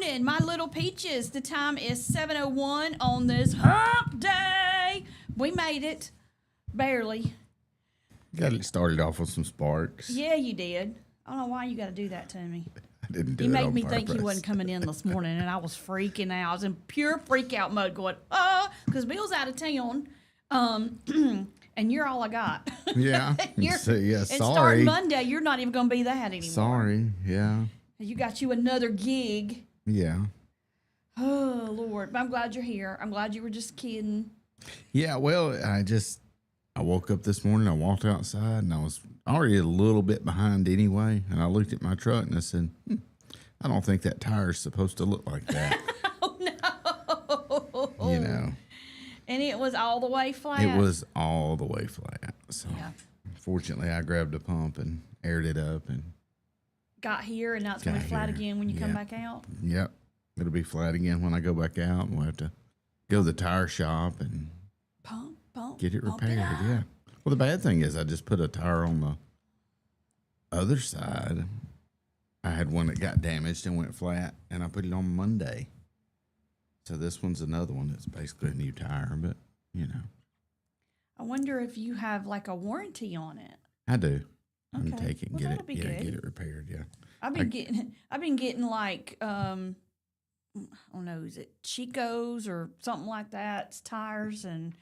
morning, my little peaches. The time is 7:01 on this hump day. We made it. Barely. Got it started off with some sparks. Yeah, you did. I don't know why you got to do that to me. I didn't do You it made on me purpose. think you wasn't coming in this morning, and I was freaking out. I was in pure freak out mode going, because Bill's out of town, and you're all I got. Yeah. You're, So, yeah, and sorry. starting Monday, you're not even going to be that anymore. Sorry. Yeah. You got you another gig. Yeah. Oh, Lord. But I'm glad you're here. I'm glad you were just kidding. Yeah. Well, I woke up this morning, I walked outside, and I was already a little bit behind anyway. And I looked at my truck and I said, I don't think that tire's supposed to look like that. Oh, no. You know, And it was all the way flat. it was all the way flat. So, Yeah. fortunately, I grabbed a pump and aired it up. And Got here, and now it's going to Got be flat here. again when you come Yeah. back out. yep, it'll be flat again when I go back out. And we'll have to go to the tire shop and Pump, get it pump repaired. up. Yeah. Well, the bad thing is I just put a tire on the other side. I had one that got damaged and went flat, and I put it on Monday. So this one's another one that's basically a new tire, but you know, I wonder if you have like a warranty on it. I do. I can Okay. take it and Well, get that'll it. be Yeah, good. get it repaired. Yeah. I've been getting like I don't know, is it Chico's or something like that? It's tires, and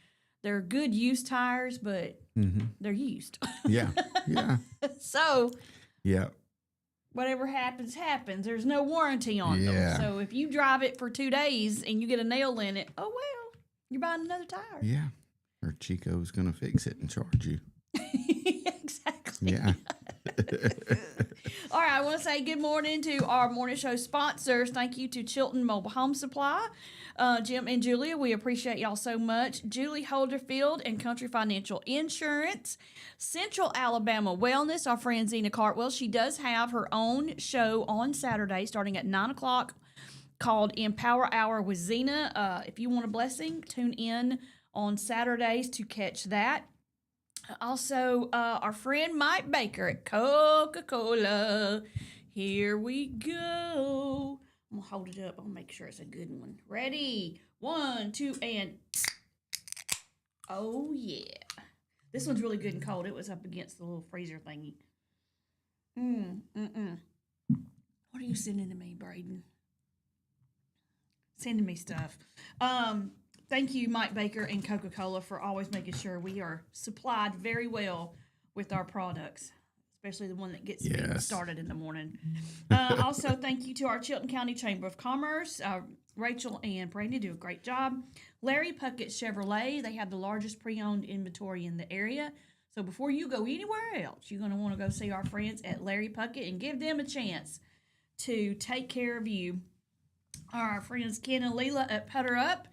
they're good used tires, but Mm-hmm. they're used. Yeah. Yeah. So Yeah. whatever happens, happens. There's no warranty on Yeah. them. So if you drive it for 2 days and you get a nail in it, oh well, you're buying another tire. Yeah. Or Chico's gonna fix it and charge you. Exactly. Yeah. All right, I want to say good morning to our morning show sponsors. Thank you to Chilton Mobile Home Supply. Jim and Julia, we appreciate y'all so much. Julie Holderfield and Country Financial Insurance. Central Alabama Wellness, our friend Zena Cartwell. She does have her own show on Saturday starting at 9 o'clock called Empower Hour with Zena. If you want a blessing, tune in on Saturdays to catch that. Also, our friend Mike Baker at Coca-Cola. Here we go. I'm going to hold it up. I'll make sure it's a good one. Ready? 1, 2, and... Oh, yeah. This one's really good and cold. It was up against the little freezer thingy. What are you sending to me, Braden? Sending me stuff. Thank you, Mike Baker and Coca-Cola, for always making sure we are supplied very well with our products, especially the one that gets me Yes. started in the morning. Also, thank you to our Chilton County Chamber of Commerce. Rachel and Brandy do a great job. Larry Puckett Chevrolet, they have the largest pre-owned inventory in the area. So before you go anywhere else, you're going to want to go see our friends at Larry Puckett and give them a chance to take care of you. Our friends Ken and Leela at Putter Up.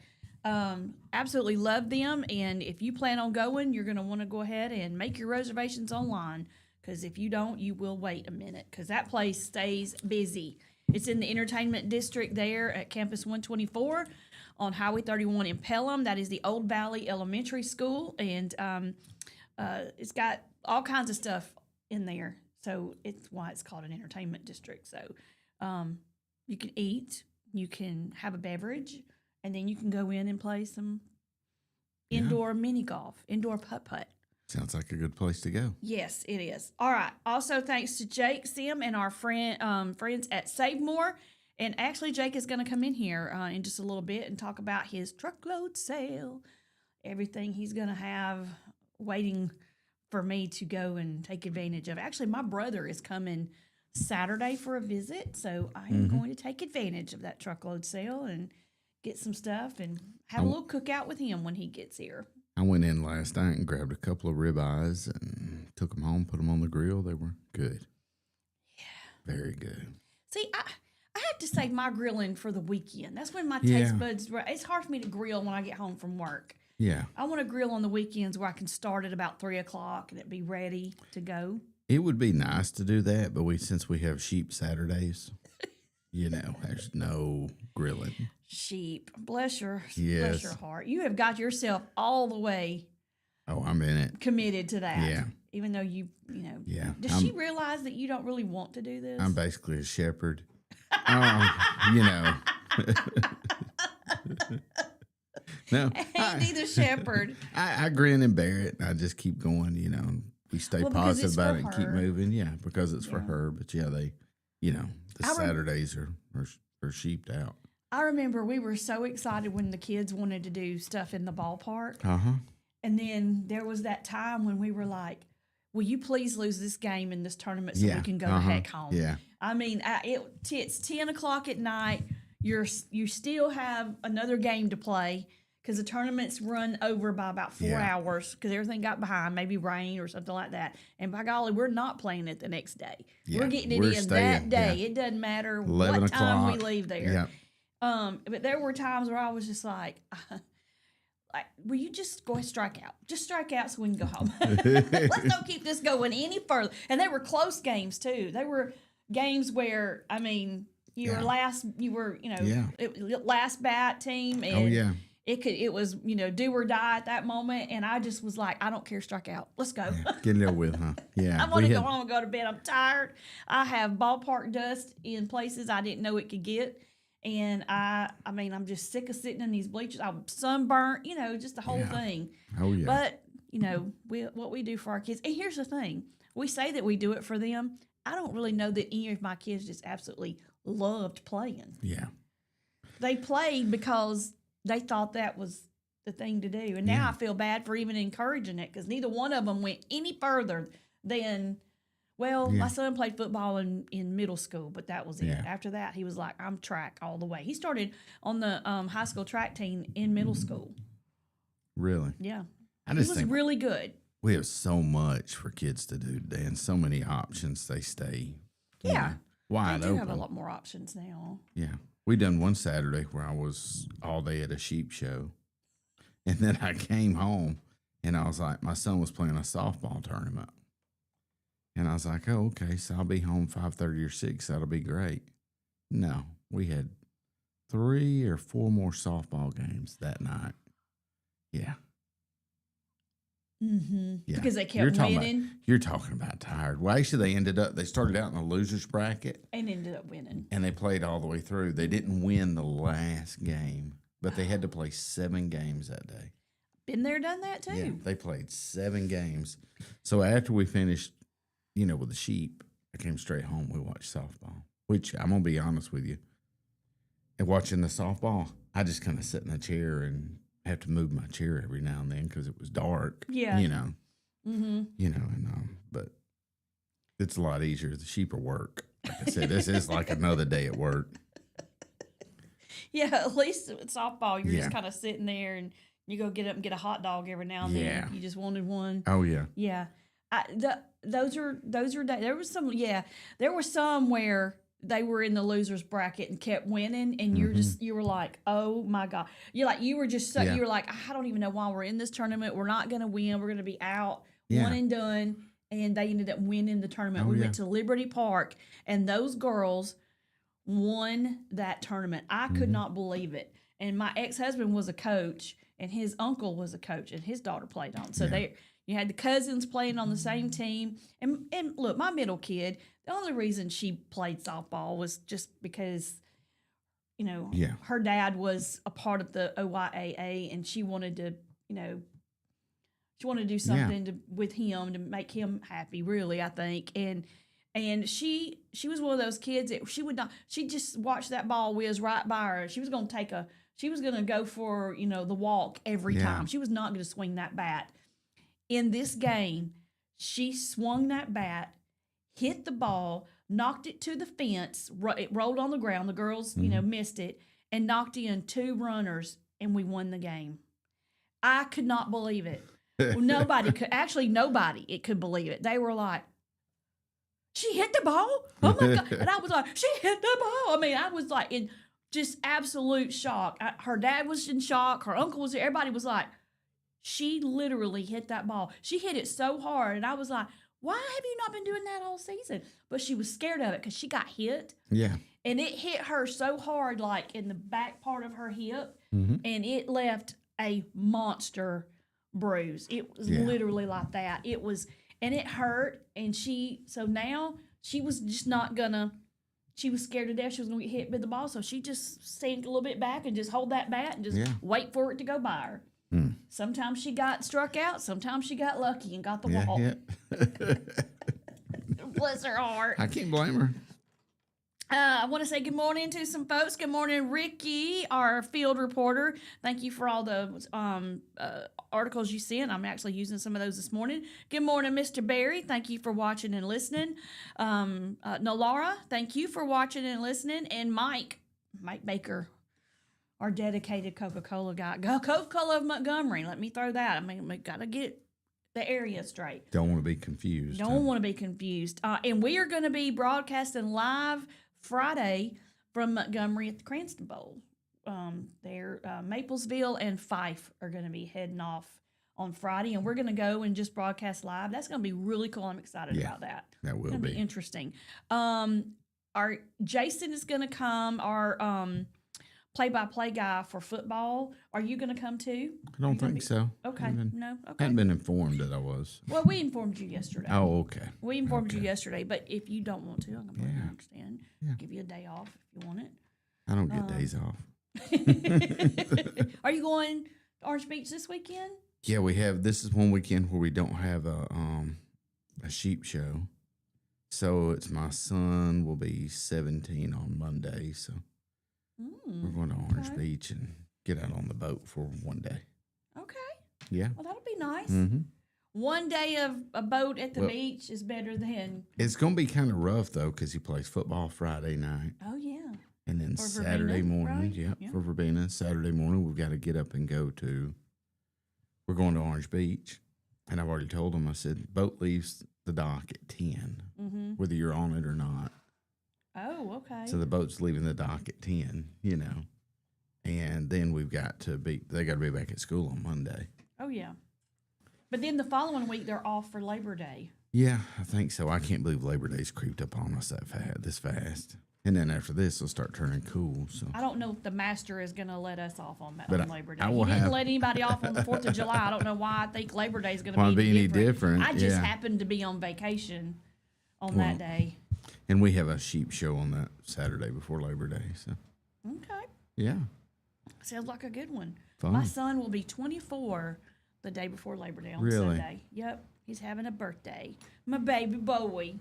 Absolutely love them, and if you plan on going, you're going to want to go ahead and make your reservations online, because if you don't, you will wait a minute, because that place stays busy. It's in the entertainment district there at Campus 124 on Highway 31 in Pelham. That is the Old Valley Elementary School, and it's got all kinds of stuff in there, so it's why it's called an entertainment district. So you can eat, you can have a beverage, and then you can go in and play some indoor mini golf, indoor putt-putt. Sounds like a good place to go. Yes, it is. All right. Also, thanks to Jake Sim and our friends at Save More. And actually, Jake is going to come in here in just a little bit and talk about his truckload sale, everything he's going to have waiting for me to go and take advantage of. Actually, my brother is coming Saturday for a visit, so I am going to take advantage of that truckload sale and get some stuff and have a little cookout with him when he gets here. I went in last night and grabbed a couple of ribeyes and took them home, put them on the grill. They were good. Yeah. Very good. See, I have to save my grilling for the weekend. That's when my Yeah. taste buds, it's hard for me to grill when I get home from work. Yeah. I want to grill on the weekends where I can start at about 3 o'clock and it be ready to go. It would be nice to do that, but since we have sheep Saturdays, there's no grilling. Sheep, bless your Yes. heart. You have got yourself all the way Oh, I'm in it. committed to that. Yeah. Even though you know. Yeah. Does she realize that you don't really want to do this? I'm basically a shepherd. You know. No, Andy the shepherd. I grin and bear it. I just keep going, you know. We stay Well, because positive it's about for it and keep her. moving. Yeah, because it's for Yeah. her. But yeah, they, you know, the I rem- Saturdays are sheeped out. I remember we were so excited when the kids wanted to do stuff in the ballpark. Uh huh. And then there was that time when we were like, will you please lose this game in this tournament so Yeah. we can go the heck home? Yeah. I mean, it's 10 o'clock at night. You still have another game to play because the tournaments run over by about 4 Yeah. hours because everything got behind, maybe rain or something like that. And by golly, we're not playing it the next day. Yeah, We're getting it we're in staying, that day. yeah. It doesn't matter 11 what time we o'clock. leave there. Yeah. But there were times where I was just like, will you just go ahead and strike out? Just strike out so we can go home. Let's don't keep this going any further. And they were close games too. They were games where, I mean, you were Yeah. last bat team, and Oh yeah. it was do or die at that moment. And I just was like, I don't care, strike out. Let's go. Get it over with, huh? Yeah. I want to we go had- home and go to bed. I'm tired. I have ballpark dust in places I didn't know it could get. And I mean, I'm just sick of sitting in these bleachers. I'm sunburnt, just the whole Yeah. thing. Oh yeah. But, what we do for our kids. And here's the thing. We say that we do it for them. I don't really know that any of my kids just absolutely loved playing. Yeah. They played because they thought that was the thing to do. And now I feel bad for even encouraging it because neither one of them went any further than, my son played football in middle school, but that was it. Yeah. After that, he was like, I'm track all the way. He started on the high school track team in middle school. Really. Yeah. I He just was think really good. we have so much for kids to do today and so many options. They stay Yeah. wide They do open. have a lot more options now. Yeah. We done one Saturday where I was all day at a sheep show. And then I came home and I was like, my son was playing a softball tournament. And I was like, oh, okay, so I'll be home 5:30 or 6. That'll be great. No, we had 3 or 4 more softball games that night. Yeah. Mm-hmm. Yeah. Because they You're kept talking winning You're talking about tired. Well, actually, they started out in the loser's bracket and ended up winning. and they played all the way through. They didn't win the last game, but they had to play 7 games that day. Been there, done that too. Yeah, they played 7 games. So after we finished, with the sheep, I came straight home. We watched softball, which I'm going to be honest with you. And watching the softball, I just kind of sit in a chair and have to move my chair every now and then because it was dark. Yeah. Mm-hmm. But it's a lot easier. The sheep are work. Like I said, this is like another day at work. Yeah, at least with softball, you're Yeah. just kind of sitting there and you go get up and get a hot dog every now and Yeah. then. You just wanted one. Oh, yeah. Yeah. Those are there was some there were some where they were in the losers bracket and kept winning and you were like, oh my God. You were just so Yeah. you were like, I don't even know why we're in this tournament. We're not gonna win. We're gonna be out, Yeah. one and done. And they ended up winning the tournament. Oh, We yeah. went to Liberty Park and those girls won that tournament. I could not believe it. And my ex-husband was a coach and his uncle was a coach and his daughter played on. So you had the cousins playing on the same team. And look, my middle kid, the only reason she played softball was just because, Yeah. her dad was a part of the OYAA and she wanted to, do something with him to make him happy, really, I think. And she was one of those kids that she just watched that ball whiz right by her. She was going to go for, the walk every Yeah. time. She was not going to swing that bat. In this game, she swung that bat, hit the ball, knocked it to the fence, it rolled on the ground. The girls, missed it, and knocked in 2 runners, and we won the game. I could not believe it. Nobody could believe it. They were like, she hit the ball? Oh my God. And I was like, she hit the ball. I mean, I was like in just absolute shock. Her dad was in shock. Her uncle was there. Everybody was like, she literally hit that ball. She hit it so hard. And I was like, why have you not been doing that all season? But she was scared of it because she got hit. Yeah. And it hit her so hard, like in the back part of her hip. Mm-hmm. And it left a monster bruise. It was literally like that. It was, and it hurt. And so now she was just not gonna she was scared to death she was going to get hit with the ball, so she just stand a little bit back and just hold that bat and just wait for it to go by her. Sometimes she got struck out. Sometimes she got lucky and got the ball. Yeah. Bless her heart. I can't blame her. I want to say good morning to some folks. Good morning, Ricky, our field reporter. Thank you for all the articles you sent. I'm actually using some of those this morning. Good morning, Mr. Barry. Thank you for watching and listening. Nalara, thank you for watching and listening. And Mike Baker, our dedicated Coca-Cola guy. Coca-Cola of Montgomery. Let me throw that. I mean, we got to get the area straight. Don't want to be confused. Don't want to be confused. And we are going to be broadcasting live Friday from Montgomery at the Cranston Bowl. Maplesville and Fife are going to be heading off on Friday, and we're going to go and just broadcast live. That's going to be really cool. I'm excited about that. That will be interesting. Our Jason is going to come. Our play-by-play guy for football. Are you going to come too? I don't think so. Okay. No. Okay. I hadn't been informed that I was. Well, we informed you yesterday. Oh, okay. We informed you yesterday, but if you don't want to, I'm going to understand. Yeah. Give you a day off if you want it. I don't get days off. Are you going to Orange Beach this weekend? Yeah, we have. This is one weekend where we don't have a sheep show. So it's my son will be 17 on Monday, so we're going to Orange Beach and get out on the boat for one day. Okay. Yeah. Well, that'll be nice. Mm-hmm. One day of a boat at the beach is better than... It's going to be kind of rough, though, because he plays football Friday night. Oh, yeah. And then for Saturday Verbena, morning, right? For Verbena. Saturday morning, we've got to get up and we're going to Orange Beach. And I've already told him, I said, boat leaves the dock at 10, whether you're on it or not. Oh, okay. So the boat's leaving the dock at 10, And then they got to be back at school on Monday. Oh, yeah. But then the following week, they're off for Labor Day. Yeah, I think so. I can't believe Labor Day's creeped up on us this fast. And then after this, it'll start turning cool. So I don't know if the master is going to let us off on Labor Day. He didn't let anybody off on the 4th of July. I don't know why I think Labor Day is going to be any different. I just happened to be on vacation on that day. And we have a sheep show on that Saturday before Labor Day. So okay. Yeah. Sounds like a good one. Fun. My son will be 24 the day before Labor Day on Sunday. Yep. He's having a birthday. My baby boy.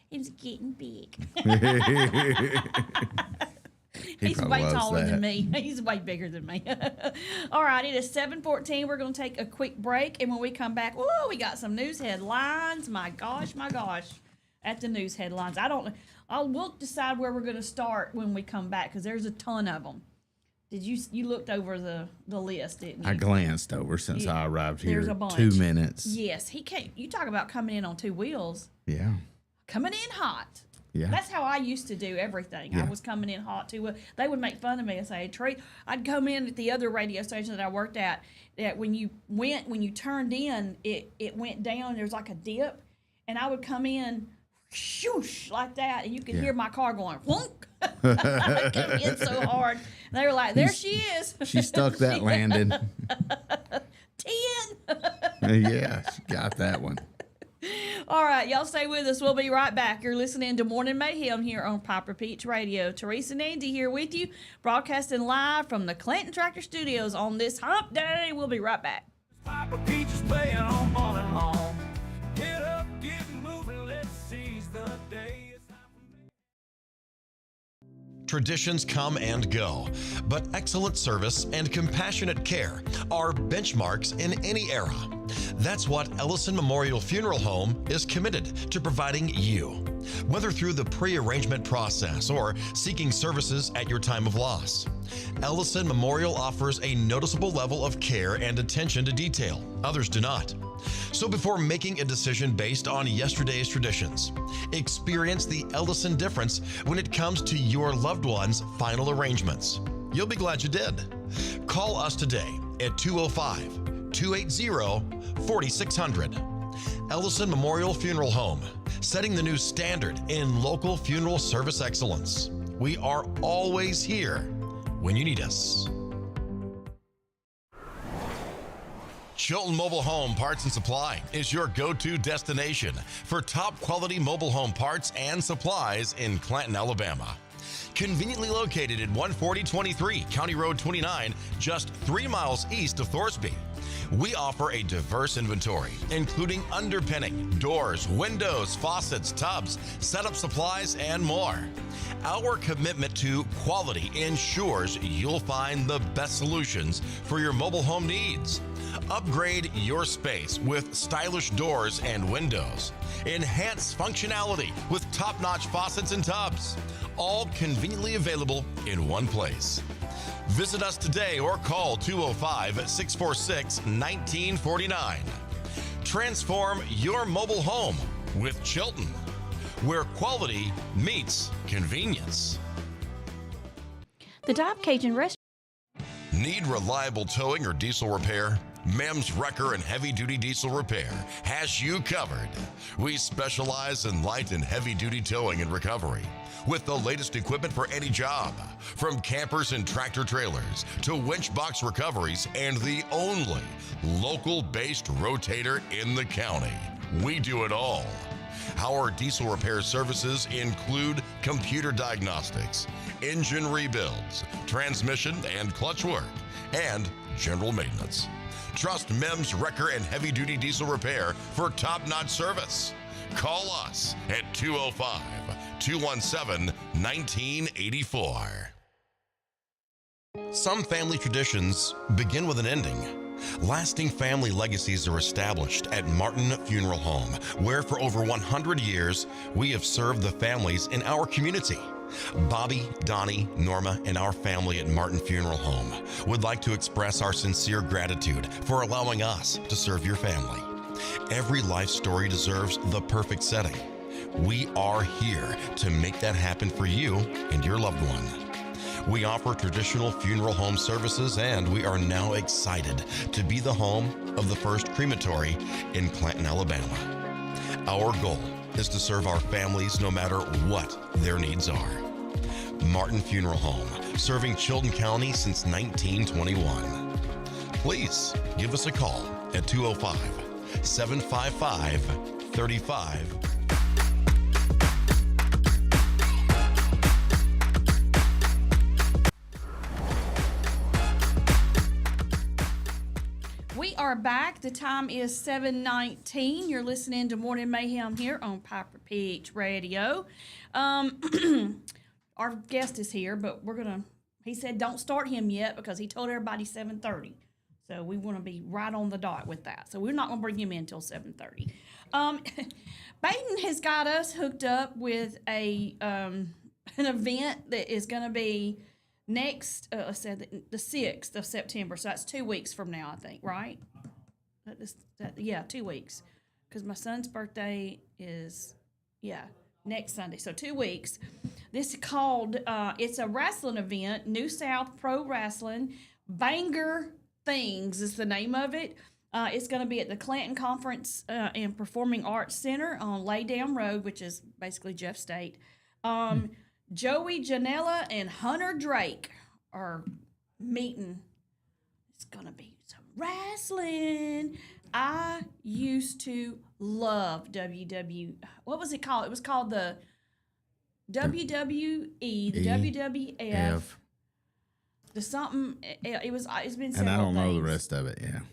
He's getting big. He's way taller than me. He's way bigger than me. All right, it is 7:14. We're going to take a quick break, and when we come back, we got some news headlines. My gosh, at the news headlines. We'll decide where we're going to start when we come back because there's a ton of them. Did you looked over the list, didn't you? I glanced over since I arrived here. There's a bunch. 2 minutes. Yes, he came. You talk about coming in on two wheels. Yeah. Coming in hot. Yeah. That's how I used to do everything. Yeah. I was coming in hot too. They would make fun of me and say, "Trey," I'd come in at the other radio station that I worked at. That when you turned in, it went down. There's like a dip, and I would come in, shoosh, like that, and you could hear my car going, whonk. I come in so hard. And they were like, "There she is." She stuck that landing. 10. Yeah, she got that one. All right, y'all stay with us. We'll be right back. You're listening to Morning Mayhem here on Piper Peach Radio. Teresa and Andy here with you, broadcasting live from the Clinton Tractor Studios on this hump day. We'll be right back. Piper Peach is playing on morning home. Get up, get moving, let's seize the day. Traditions come and go, but excellent service and compassionate care are benchmarks in any era. That's what Ellison Memorial Funeral Home is committed to providing you. Whether through the pre-arrangement process or seeking services at your time of loss, Ellison Memorial offers a noticeable level of care and attention to detail. Others do not. So before making a decision based on yesterday's traditions, experience the Ellison difference when it comes to your loved one's final arrangements. You'll be glad you did. Call us today at 205-280-4600. Ellison Memorial Funeral Home, setting the new standard in local funeral service excellence. We are always here when you need us. Chilton Mobile Home Parts and Supply is your go-to destination for top quality mobile home parts and supplies in Clanton, Alabama. Conveniently located at 14023 County Road 29, just 3 miles east of Thorsby. We offer a diverse inventory, including underpinning, doors, windows, faucets, tubs, setup supplies, and more. Our commitment to quality ensures you'll find the best solutions for your mobile home needs. Upgrade your space with stylish doors and windows. Enhance functionality with top-notch faucets and tubs. All conveniently available in one place. Visit us today or call 205-646-1949. Transform your mobile home with Chilton, where quality meets convenience. The Dive Cajun Restaurant. Need reliable towing or diesel repair? Mem's Wrecker and Heavy Duty Diesel Repair has you covered. We specialize in light and heavy duty towing and recovery with the latest equipment for any job, from campers and tractor trailers to winch box recoveries, and the only local-based rotator in the county. We do it all. Our diesel repair services include computer diagnostics, engine rebuilds, transmission and clutch work, and general maintenance. Trust Mem's Wrecker and Heavy Duty Diesel Repair for top-notch service. Call us at 205-217-1984. Some family traditions begin with an ending. Lasting family legacies are established at Martin Funeral Home, where for over 100 years, we have served the families in our community. Bobby, Donnie, Norma, and our family at Martin Funeral Home would like to express our sincere gratitude for allowing us to serve your family. Every life story deserves the perfect setting. We are here to make that happen for you and your loved one. We offer traditional funeral home services, and we are now excited to be the home of the first crematory in Clanton, Alabama. Our goal is to serve our families no matter what their needs are. Martin Funeral Home, serving Chilton County since 1921. Please give us a call at 205-755-35. We are back. The time is 7:19. You're listening to Morning Mayhem here on Piper Peach Radio. Our guest is here, but he said don't start him yet because he told everybody 7:30. So we want to be right on the dot with that. So we're not going to bring him in until 7:30. Baden has got us hooked up with an event that is going to be next, the 6th of September. So that's 2 weeks from now, I think, right? 2 weeks. Because my son's birthday is, next Sunday. So 2 weeks. This is called, it's a wrestling event, New South Pro Wrestling. Banger Things is the name of it. It's going to be at the Clanton Conference and Performing Arts Center on Laydam Road, which is basically Jeff State. Joey Janela and Hunter Drake are meeting. It's going to be some wrestling. I used to love what was it called? It was called the WWE, the WWF. The something, it's been several And I don't know the things. rest of it, yeah.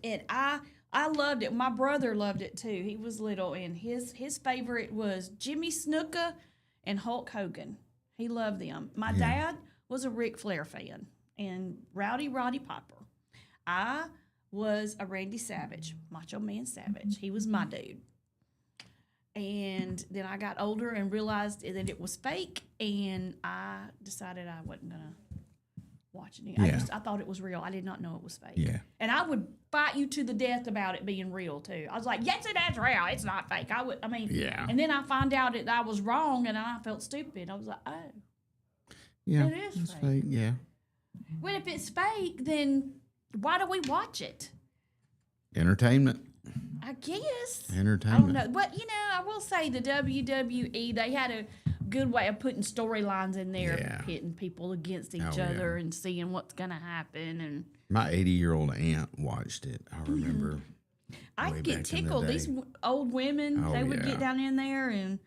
And I loved it. My brother loved it too. He was little, and his favorite was Jimmy Snuka and Hulk Hogan. He loved them. My dad was a Ric Flair fan, and Rowdy Piper. I was a Randy Savage, Macho Man Savage. He was my dude. And then I got older and realized that it was fake, and I decided I wasn't going to watch it. I thought it was real. I did not know it was fake. Yeah. And I would fight you to the death about it being real too. I was like, yes, it's real. It's not fake. Yeah. And then I find out that I was wrong, and I felt stupid. I was like, oh. Yeah, It is it's fake. yeah. Well, if it's fake, then why do we watch it? Entertainment. I guess. Entertainment. I don't know. But, I will say the WWE, they had good way of putting storylines in there, Yeah. pitting people against each Oh, yeah. other and seeing what's going to happen. And My 80-year-old aunt watched it. I remember. I way get back in the tickled. These day. old women, Oh, they would yeah. get down in there and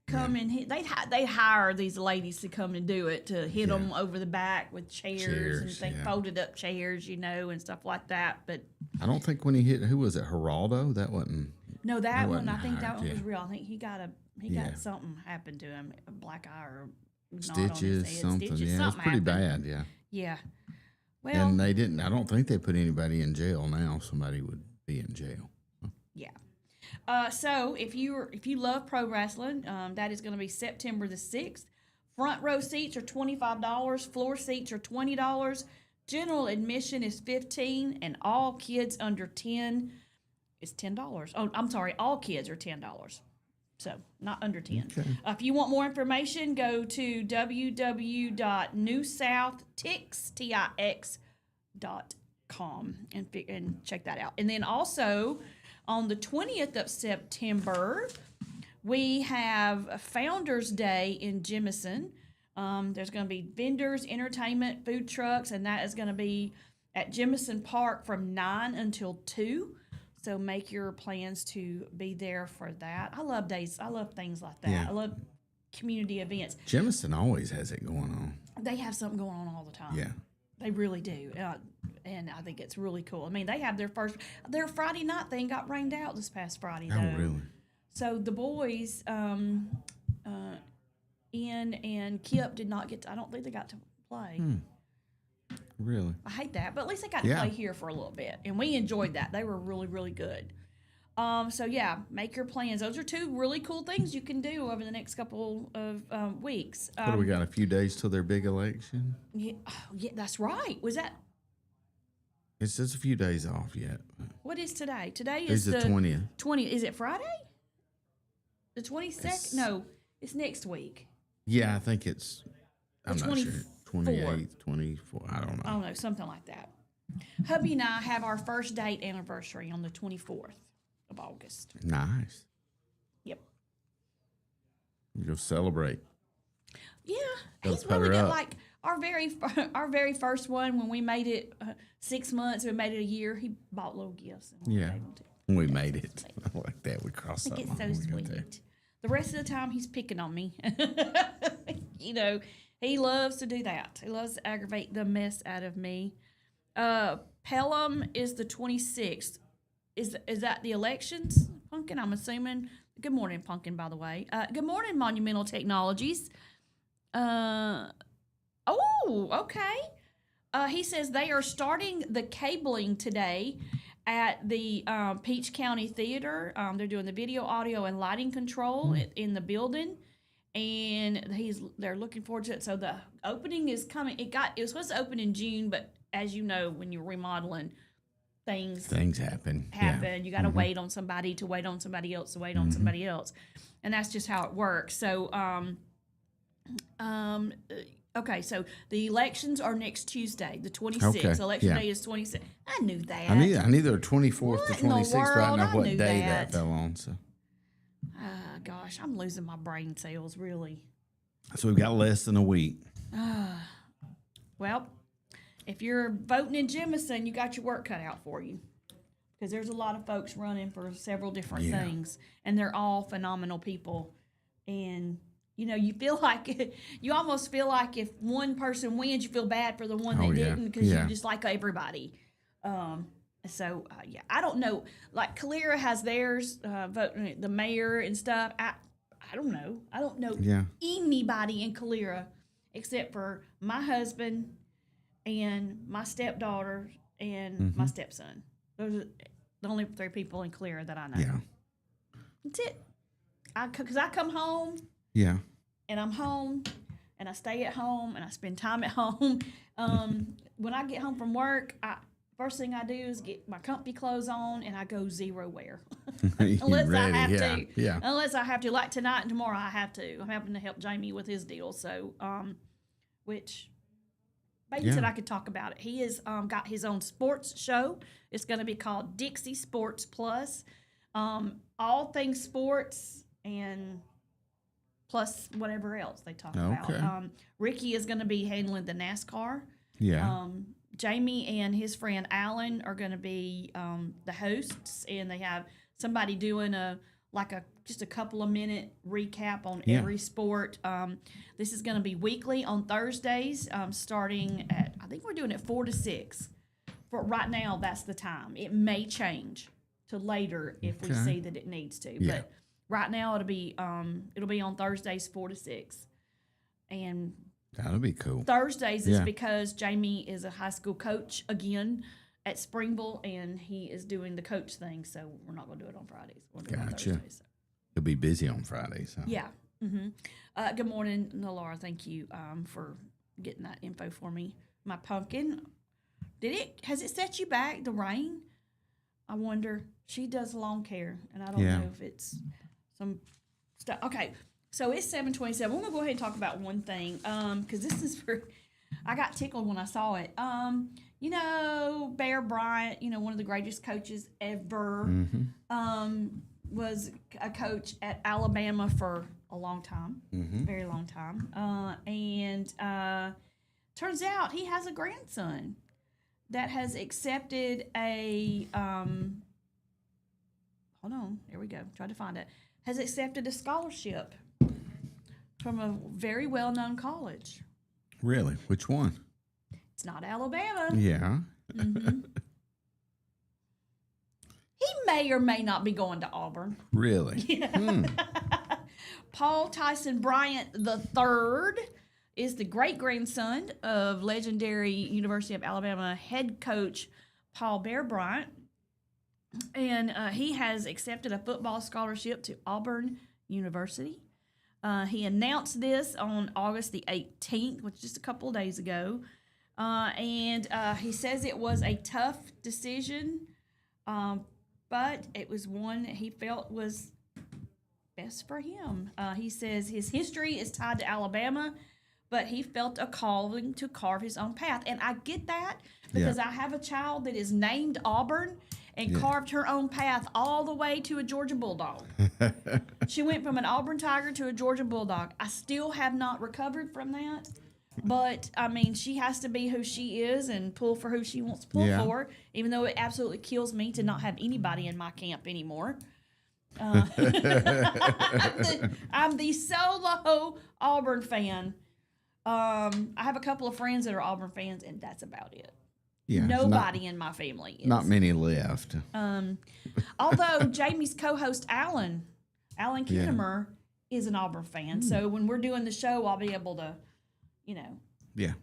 come and hit. They hire these ladies to come and do it, to hit them over the back with chairs and Chairs, yeah. folded up chairs, and stuff like that. But I don't think when he hit, who was it? Geraldo? That wasn't. no, that one, wasn't I think that hired, one was yeah. real. I think he got Yeah. something happened to him, a black eye or knot on his Stitches, head, something. stitches, Yeah, it was something pretty happened. bad. Yeah. Yeah. Well, And they didn't. I don't think they put anybody in jail now. Somebody would be in jail. yeah. So if you love pro wrestling, that is going to be September the 6th. Front row seats are $25. Floor seats are $20. General admission is $15, and all kids under 10 is $10. Oh, I'm sorry, all kids are $10. So not under 10. Okay. If you want more information, go to www.newsouthtix.com and check that out. And then also on the 20th of September, we have Founders Day in Jemison. There's going to be vendors, entertainment, food trucks, and that is going to be at Jemison Park from 9 until 2. So make your plans to be there for that. I love days. I love things like that. Yeah. I love community events. Jemison always has it going on. They have something going on all the time. Yeah. They really do. And I think it's really cool. I mean, they have their Friday night thing got rained out this past Friday, though. Oh, really? So the boys, Ian and Kip did not get to, I don't think they got to play. Really? I hate that, but at least they got to Yeah. play here for a little bit, and we enjoyed that. They were really, really good. So yeah, make your plans. Those are two really cool things you can do over the next couple of weeks. What do we got? A few days till their big election? Yeah, oh, yeah, that's right. Was that It's just a few days off yet. what is today? Today It's is the 20th. 20. Is it Friday? The 22nd? It's- No, it's next week. Yeah, I think it's. I'm not sure. 24th. 28th, 24. I don't know. I don't know, something like that. Hubby and I have our first date anniversary on the 24th of August. Nice. Yep. You'll celebrate. Yeah, Gotta he's put really her good. up. Like our very first one when we made it 6 months, we made it a year. He bought little gifts. And we Yeah. gave them to- We made it. I like that. We crossed I think something it's off so when we got there. sweet. The rest of the time, he's picking on me. He loves to do that. He loves to aggravate the mess out of me. Pelham is the 26th. Is that the elections, Pumpkin? I'm assuming. Good morning, Pumpkin, by the way. Good morning, Monumental Technologies. Okay. He says they are starting the cabling today at the Peach County Theater. They're doing the video, audio, and lighting control in the building, and they're looking forward to it. So the opening is coming. It was supposed to open in June, but as you know, when you're remodeling, things happen. happen. Yeah. You got to wait on somebody to wait on somebody else to wait on somebody else, and that's just how it works. So, okay. So the elections are next Tuesday, the 26th. Okay, Election yeah. day is 26th. I knew that. I need their 24th What to in the 26th, but I world? know I what knew day that. that fell on. So Gosh, I'm losing my brain cells. Really. we've got less than a week. Well, if you're voting in Jemison, you got your work cut out for you. Because there's a lot of folks running for several different Yeah. things, and they're all phenomenal people. And you feel like you almost feel like if one person wins, you feel bad for the one that Oh, yeah. didn't, because Yeah. you just like everybody. So I don't know. Like Calera has theirs, voting the mayor and stuff. I don't know. I don't know Yeah. anybody in Calera except for my husband and my stepdaughter and my stepson. Those are the only 3 people in Calera that I know. Yeah. That's it. Because I come home Yeah. and I'm home and I stay at home and I spend time at home. When I get home from work, first thing I do is get my comfy clothes on and I go zero wear. Unless Ready, I have yeah, to. yeah. Unless I have to. Like tonight and tomorrow I have to. I'm having to help Jamie with his deal. So, which Baby Yeah. said I could talk about it. He has got his own sports show. It's going to be called Dixie Sports Plus. All things sports and plus whatever else they talk Okay. about. Ricky is going to be handling the NASCAR. Yeah. Jamie and his friend Alan are going to be the hosts, and they have somebody doing just a couple of minute recap on every sport. This is going to be weekly on Thursdays, starting at, I think we're doing it 4 to 6. For right now, that's the time. It may change to later if we see that it needs to. Yeah. But right now it'll be on Thursdays 4 to 6, and That'll be cool. Thursdays is Yeah. because Jamie is a high school coach again at Springville, and he is doing the coach thing. So we're not going to do it on Fridays. We're doing it on Gotcha. Thursdays. So. He'll be busy on Fridays. Huh? Yeah. Good morning, Laura. Thank you for getting that info for me. My pumpkin. Has it set you back, the rain? I wonder. She does lawn care, and I don't know if it's some stuff. Okay, so it's 7:27. We're gonna go ahead and talk about one thing, because this is I got tickled when I saw it. Bear Bryant, one of the greatest coaches ever, was a coach at Alabama for a long time, very long time, and turns out he has a grandson that has accepted a hold on, here we go, try to find it, has accepted a scholarship from a very well-known college. Really? Which one? It's not Alabama. Yeah. He may or may not be going to Auburn. Really? Paul Tyson Bryant III is the great-grandson of legendary University of Alabama head coach Paul Bear Bryant. And he has accepted a football scholarship to Auburn University. He announced this on August the 18th, which is just a couple of days ago. And he says it was a tough decision, but it was one that he felt was best for him. He says his history is tied to Alabama, but he felt a calling to carve his own path. And I get that because I have a child that is named Auburn and carved her own path all the way to a Georgia Bulldog. She went from an Auburn Tiger to a Georgia Bulldog. I still have not recovered from that. But, I mean, she has to be who she is and pull for who she wants to pull for, even though it absolutely kills me to not have anybody in my camp anymore. I'm the solo Auburn fan. I have a couple of friends that are Auburn fans, and that's about it. Yeah. Nobody in my family is. Not many left. Although Jamie's co-host Alan Kinnemer is an Auburn fan. So when we're doing the show, I'll be able to, Yeah. at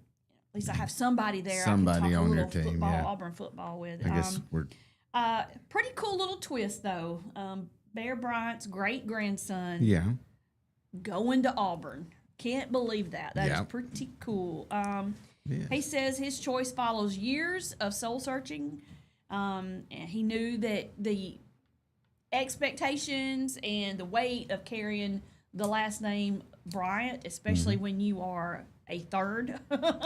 least I have somebody there. Somebody I can talk on a your little team, football, yeah. Auburn football with. I guess we're. Pretty cool little twist though. Bear Bryant's great grandson Yeah. going to Auburn. Can't believe that. That is Yeah. pretty cool. Yes. He says his choice follows years of soul searching. And he knew that the expectations and the weight of carrying the last name Bryant, especially when you are a third.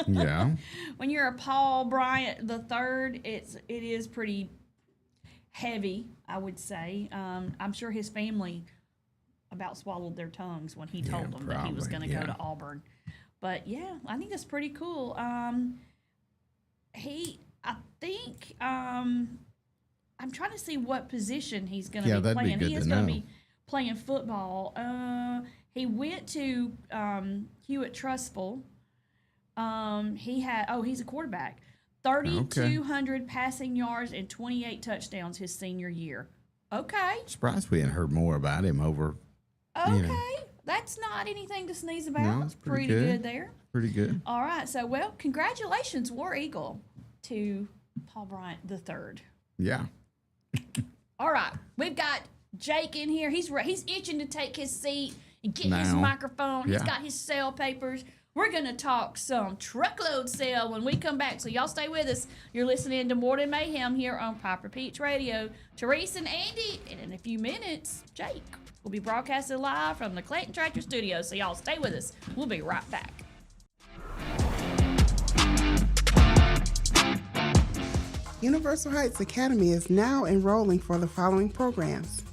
Yeah. When you're a Paul Bryant the third, it is pretty heavy, I would say. I'm sure his family about swallowed their tongues when he told them that he was going probably, to go yeah. to Auburn. But yeah, I think that's pretty cool. I'm trying to see what position he's going to Yeah, be that'd be playing. good He is to going to know. be playing football. He went to Hewitt Trustful. He's a quarterback. 3,200 passing yards and 28 touchdowns his senior year. Okay. Surprised we hadn't heard more about him over. Okay. That's not anything to sneeze about. No, it's pretty good. good. There. Pretty good. All right. So, well, congratulations, War Eagle, to Paul Bryant III. Yeah. All right. We've got Jake in here. He's itching to take his seat and get his Now. microphone. He's Yeah. got his sale papers. We're going to talk some truckload sale when we come back. So y'all stay with us. You're listening to More Than Mayhem here on Piper Peach Radio. Therese and Andy, and in a few minutes, Jake will be broadcasted live from the Clayton Tractor Studio. So y'all stay with us. We'll be right back. Universal Heights Academy is now enrolling for the following programs: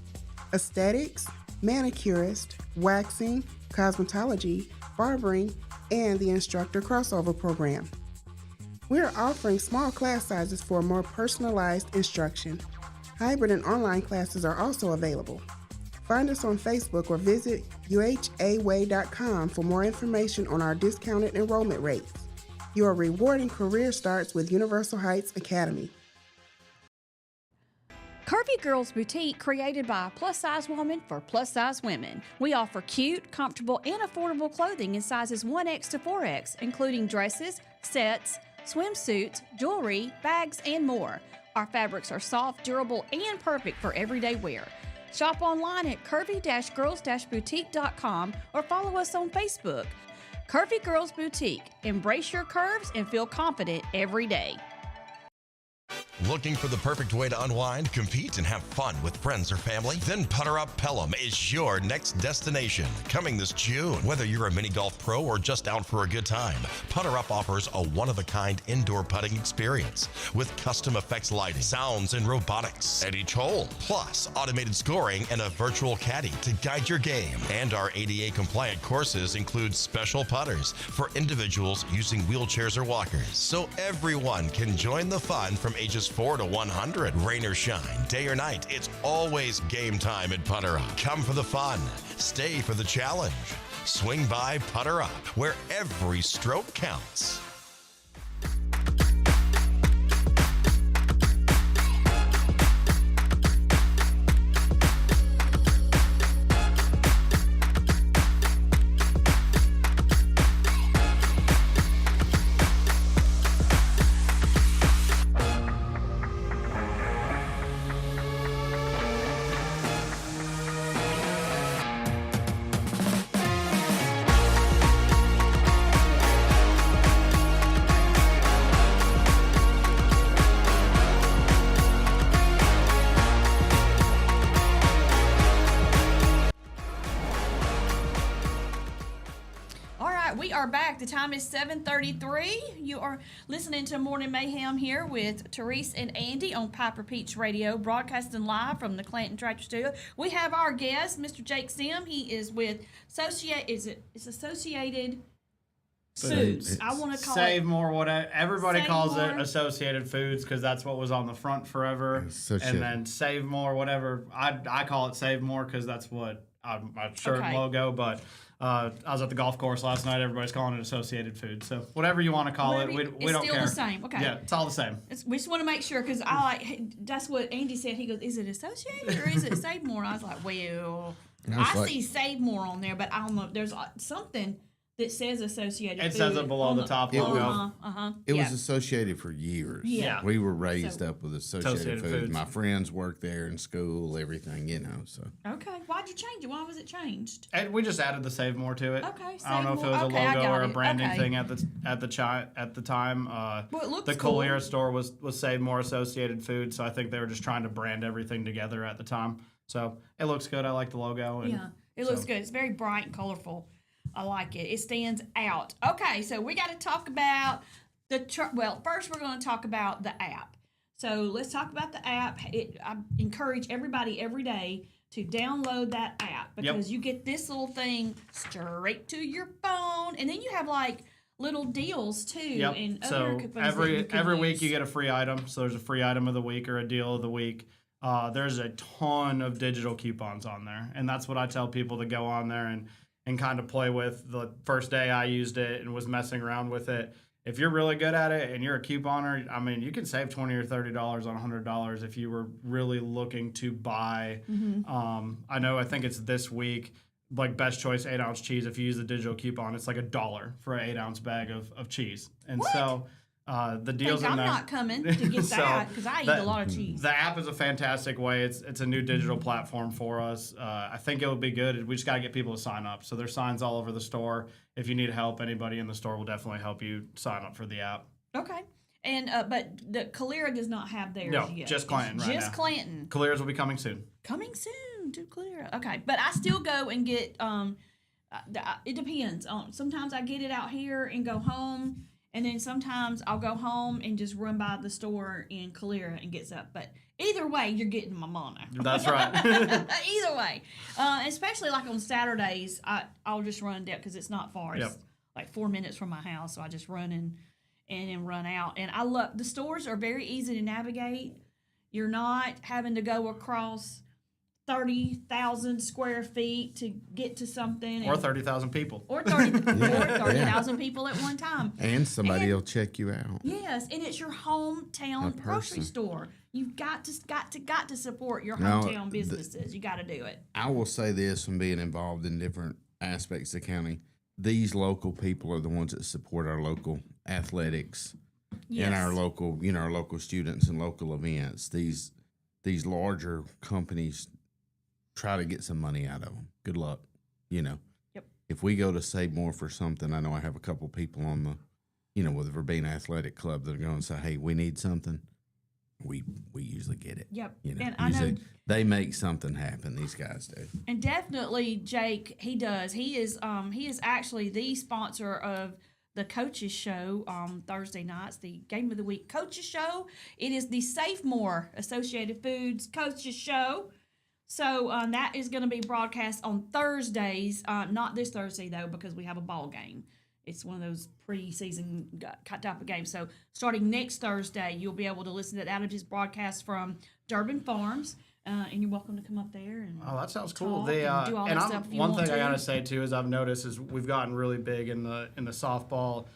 aesthetics, manicurist, waxing, cosmetology, barbering, and the instructor crossover program. We're offering small class sizes for more personalized instruction. Hybrid and online classes are also available. Find us on Facebook or visit uhaway.com for more information on our discounted enrollment rates. Your rewarding career starts with Universal Heights Academy. Curvy Girls Boutique, created by a plus-size woman for plus-size women. We offer cute, comfortable, and affordable clothing in sizes 1X to 4X, including dresses, sets, swimsuits, jewelry, bags, and more. Our fabrics are soft, durable, and perfect for everyday wear. Shop online at curvy-girls-boutique.com or follow us on Facebook. Curvy Girls Boutique. Embrace your curves and feel confident every day. Looking for the perfect way to unwind, compete, and have fun with friends or family? Then Putter Up Pelham is your next destination. Coming this June. Whether you're a mini golf pro or just out for a good time, Putter Up offers a one-of-a-kind indoor putting experience with custom effects lighting, sounds, and robotics at each hole, plus automated scoring and a virtual caddy to guide your game. And our ADA-compliant courses include special putters for individuals using wheelchairs or walkers, so everyone can join the fun from ages 4 to 100. Rain or shine, day or night, it's always game time at Putter Up. Come for the fun, stay for the challenge. Swing by Putter Up, where every stroke counts. We are back. The time is 7:33. You are listening to Morning Mayhem here with Therese and Andy on Piper Peach Radio, broadcasting live from the Clanton Tractor Studio. We have our guest, Mr. Jake Sim. He is with Associated Foods. I want to call Save it More. Whatever everybody Save calls More. it, Associated Foods, because that's what was on the front forever. Associated. And then Save More, whatever. I call it Save More because that's what my shirt Okay. logo. But I was at the golf course last night. Everybody's calling it Associated Foods. So whatever you want to call it, we it's don't still care. the same. Okay. Yeah, it's all the same. We just want to make sure because that's what Andy said. He goes, "Is it Associated or is it Save More?" I was like, "Well, I see Save More on there, but I don't know. There's something that says Associated. It says it below on the top logo. It was associated for years. Yeah. We were raised up with Associated Foods. Foods. My friends worked there in school, everything, so. Okay. Why'd you change it? Why was it changed? And we just added the Save More to it. Okay, I don't know Save if it was More. a Okay, I logo got or a it. branding Okay. thing at the time. Well, it looks the cool. Collier store was Save More Associated Foods, so I think they were just trying to brand everything together at the time. So it looks good. I like the logo. And Yeah, it looks good. It's very bright and colorful. I like it. It stands out. Okay, so we got to talk about first we're going to talk about the app. So let's talk about the app. I encourage everybody every day to download that app because you get this little thing straight to your phone, and then you have like little deals too. Yep. And So other things that you can every week use. you get a free item. So there's a free item of the week or a deal of the week. There's a ton of digital coupons on there, and that's what I tell people to go on there and kind of play with. The first day I used it and was messing around with it. If you're really good at it and you're a couponer, I mean, you can save $20 or $30 on $100 if you were really looking to buy. I think it's this week, like Best Choice 8-ounce cheese. If you use the digital coupon, it's like $1 for an 8-ounce bag of cheese. And so the deals in I'm there. not coming to get So that because I eat a lot of cheese. The app is a fantastic way. It's a new digital platform for us. I think it will be good. We just got to get people to sign up. So there's signs all over the store. If you need help, anybody in the store will definitely help you sign up for the app. Okay. And but the Calera does not have theirs No, yet. just Clanton It's right just now. Clanton. Clears will be coming soon. Coming soon to Calera. Okay, but I still go and get it depends on. Sometimes I get it out here and go home And then sometimes I'll go home and just run by the store in Calera and get stuff. But either way, you're getting my money. That's right. Either way. Especially like on Saturdays, I'll just run down because it's not far. It's Yep. like 4 minutes from my house. So I just run in and then run out. And I love the stores are very easy to navigate. You're not having to go across 30,000 square feet to get to something. Or 30,000 people. Or 30,000 people at one time. And somebody And- will check you out. Yes, and it's your hometown A grocery person. store. You've got to support your No, hometown businesses. You got to do it. I will say this from being involved in different aspects of the county. These local people are the ones that support our local athletics Yes. and our local, our local students and local events. These larger companies try to get some money out of them. Good luck, Yep. If we go to Save More for something, I know I have a couple people on the, with the Verbena Athletic Club that are going to say, hey, we need something. We usually get it. Yep. And I know, usually they make something happen. These guys do. and definitely Jake, he does. He is actually the sponsor of the Coaches Show on Thursday nights, the Game of the Week Coaches Show. It is the Save More Associated Foods Coaches Show. So that is going to be broadcast on Thursdays, not this Thursday though, because we have a ball game. It's one of those preseason type of games. So starting next Thursday, you'll be able to listen to that of his broadcast from Durbin Farms, and you're welcome to come up there and Oh, that sounds cool. talk They and do all that stuff if you one want thing I to. gotta say too is I've noticed is we've gotten really big in the softball.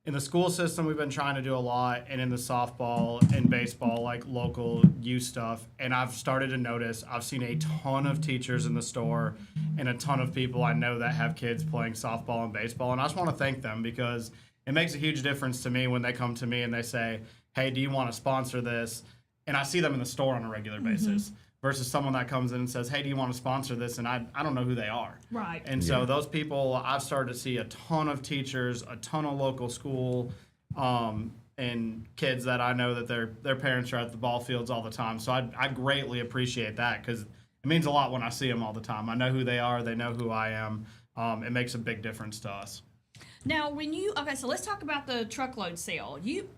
In the school system, we've been trying to do a lot, and in the softball and baseball, like local youth stuff. And I've started to notice, I've seen a ton of teachers in the store and a ton of people I know that have kids playing softball and baseball. And I just want to thank them because it makes a huge difference to me when they come to me and they say, hey, do you want to sponsor this? And I see them in the store on a regular basis versus someone that comes in and says, hey, do you want to sponsor this? And I don't know who they are. Right. And so those people, I've started to see a ton of teachers, a ton of local school, and kids that I know that their parents are at the ball fields all the time. So I greatly appreciate that because it means a lot when I see them all the time. I know who they are. They know who I am. It makes a big difference to us. Now, so let's talk about the truckload sale. You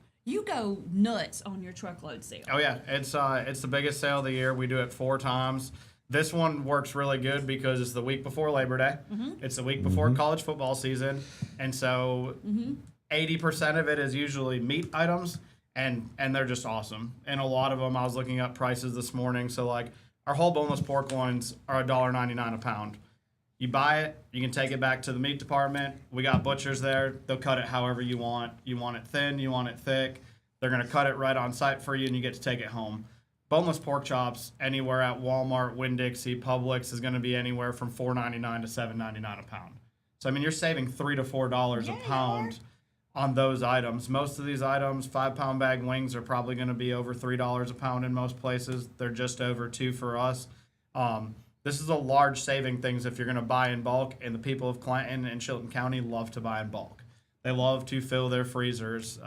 go nuts on your truckload sale. Oh yeah, it's the biggest sale of the year. We do it 4 times. This one works really good because it's the week before Labor Day. It's the week before college football season, and so 80% of it is usually meat items, and they're just awesome. And a lot of them, I was looking up prices this morning. So like our whole boneless pork loins are $1.99 a pound. You buy it, you can take it back to the meat department. We got butchers there. They'll cut it however you want. You want it thin, you want it thick. They're going to cut it right on site for you, and you get to take it home. Boneless pork chops anywhere at Walmart, Winn-Dixie, Publix is going to be anywhere from $4.99 to $7.99 a pound. So, I mean, you're saving $3 to $4 a pound on those items. Most of these items, 5-pound bag wings are probably going to be over $3 a pound in most places. They're just over $2 for us. This is a large saving things if you're going to buy in bulk, and the people of Clanton and Chilton County love to buy in bulk. They love to fill their freezers.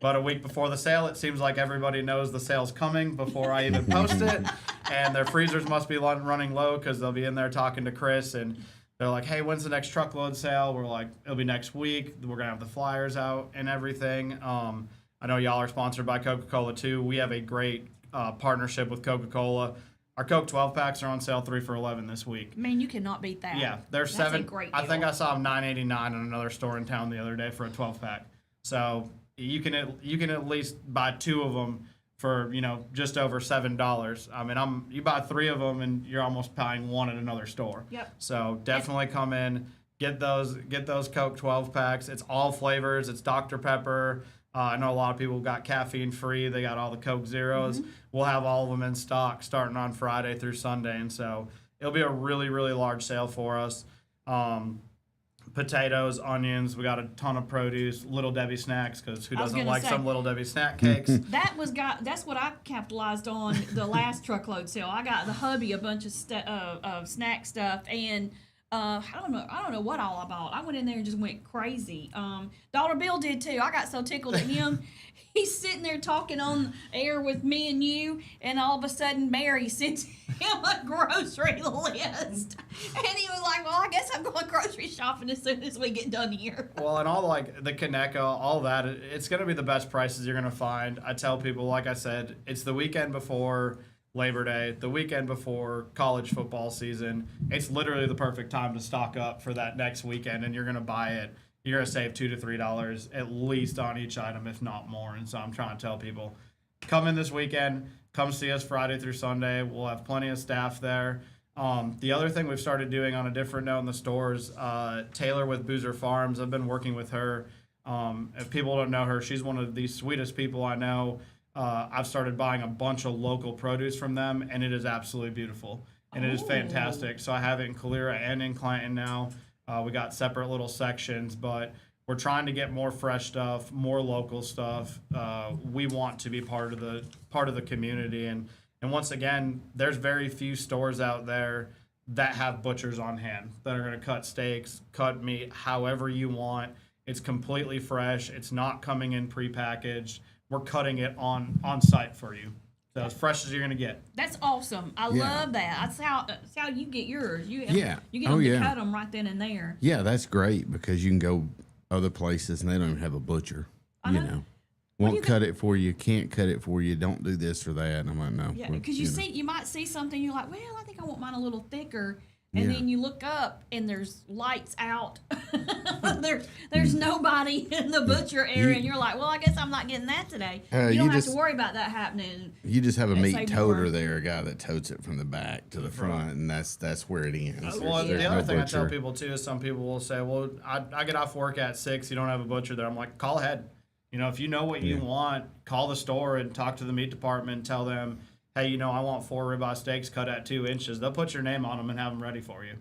But a week before the sale, it seems like everybody knows the sale's coming before I even post it, and their freezers must be running low because they'll be in there talking to Chris, and they're like, hey, when's the next truckload sale? We're like, it'll be next week. We're going to have the flyers out and everything. I know y'all are sponsored by Coca-Cola, too. We have a great partnership with Coca-Cola. Our Coke 12-packs are on sale 3 for $11 this week. Man, you cannot beat that. Yeah, they're That's $7. a great I think deal. I saw them $9.89 in another store in town the other day for a 12-pack. So you can at least buy 2 of them for just over $7. I mean, you buy 3 of them and you're almost buying 1 at another store. Yep. So definitely come in, get those Coke 12-packs. It's all flavors. It's Dr. Pepper. I know a lot of people got caffeine free. They got all the Coke Zeros. We'll have all of them in stock starting on Friday through Sunday. And so it'll be a really, really large sale for us. Potatoes, onions. We got a ton of produce. Little Debbie snacks, because who I was doesn't gonna like say- some Little Debbie snack cakes? That's what I capitalized on the last truckload sale. I got the hubby a bunch of snack stuff, and I don't know what all I bought. I went in there and just went crazy. Dollar Bill did too. I got so tickled at him. he's sitting there talking on air with me and you, and all of a sudden Mary sends him a grocery list. And he was like, well, I guess I'm going grocery shopping as soon as we get done here. Well, and all like the Kaneka, all that, it's going to be the best prices you're going to find. I tell people, like I said, it's the weekend before Labor Day, the weekend before college football season. It's literally the perfect time to stock up for that next weekend, and you're going to buy it. You're going to save $2 to $3 at least on each item, if not more. And so I'm trying to tell people, come in this weekend, come see us Friday through Sunday. We'll have plenty of staff there. The other thing we've started doing on a different note in the stores, Taylor with Boozer Farms, I've been working with her. If people don't know her, she's one of the sweetest people I know. I've started buying a bunch of local produce from them, and it is absolutely beautiful. And it is fantastic. So I have it in Calera and in Clanton now. We got separate little sections, but we're trying to get more fresh stuff, more local stuff. We want to be part of the community, and once again, there's very few stores out there that have butchers on hand that are going to cut steaks, cut meat, however you want. It's completely fresh. It's not coming in prepackaged. We're cutting it on site for you. So as fresh as you're going to get. That's awesome. I love that. That's how you get yours. You get Oh, them to yeah. cut them right then and there. Yeah, that's great because you can go other places and they don't even have a butcher. You know, won't cut it for you, can't cut it for you, don't do this or that. And I'm like, no. Yeah, because you might see something, you're like, well, I think I want mine a little thicker. And then you look up and there's lights out. there's nobody in the butcher area, and you're like, well, I guess I'm not getting that today. You don't have to worry about that happening. You just have a meat say toter more. there, a guy that totes it from the back to the front, and that's where it ends. Well, There's the other no thing I tell butcher. people too is some people will say, well, I get off work at 6, you don't have a butcher there. I'm like, call ahead. You know, if you know what you want, call the store and talk to the meat department and tell them, hey, you know, I want 4 ribeye steaks cut at 2 inches. They'll put your name on them and have them ready for you.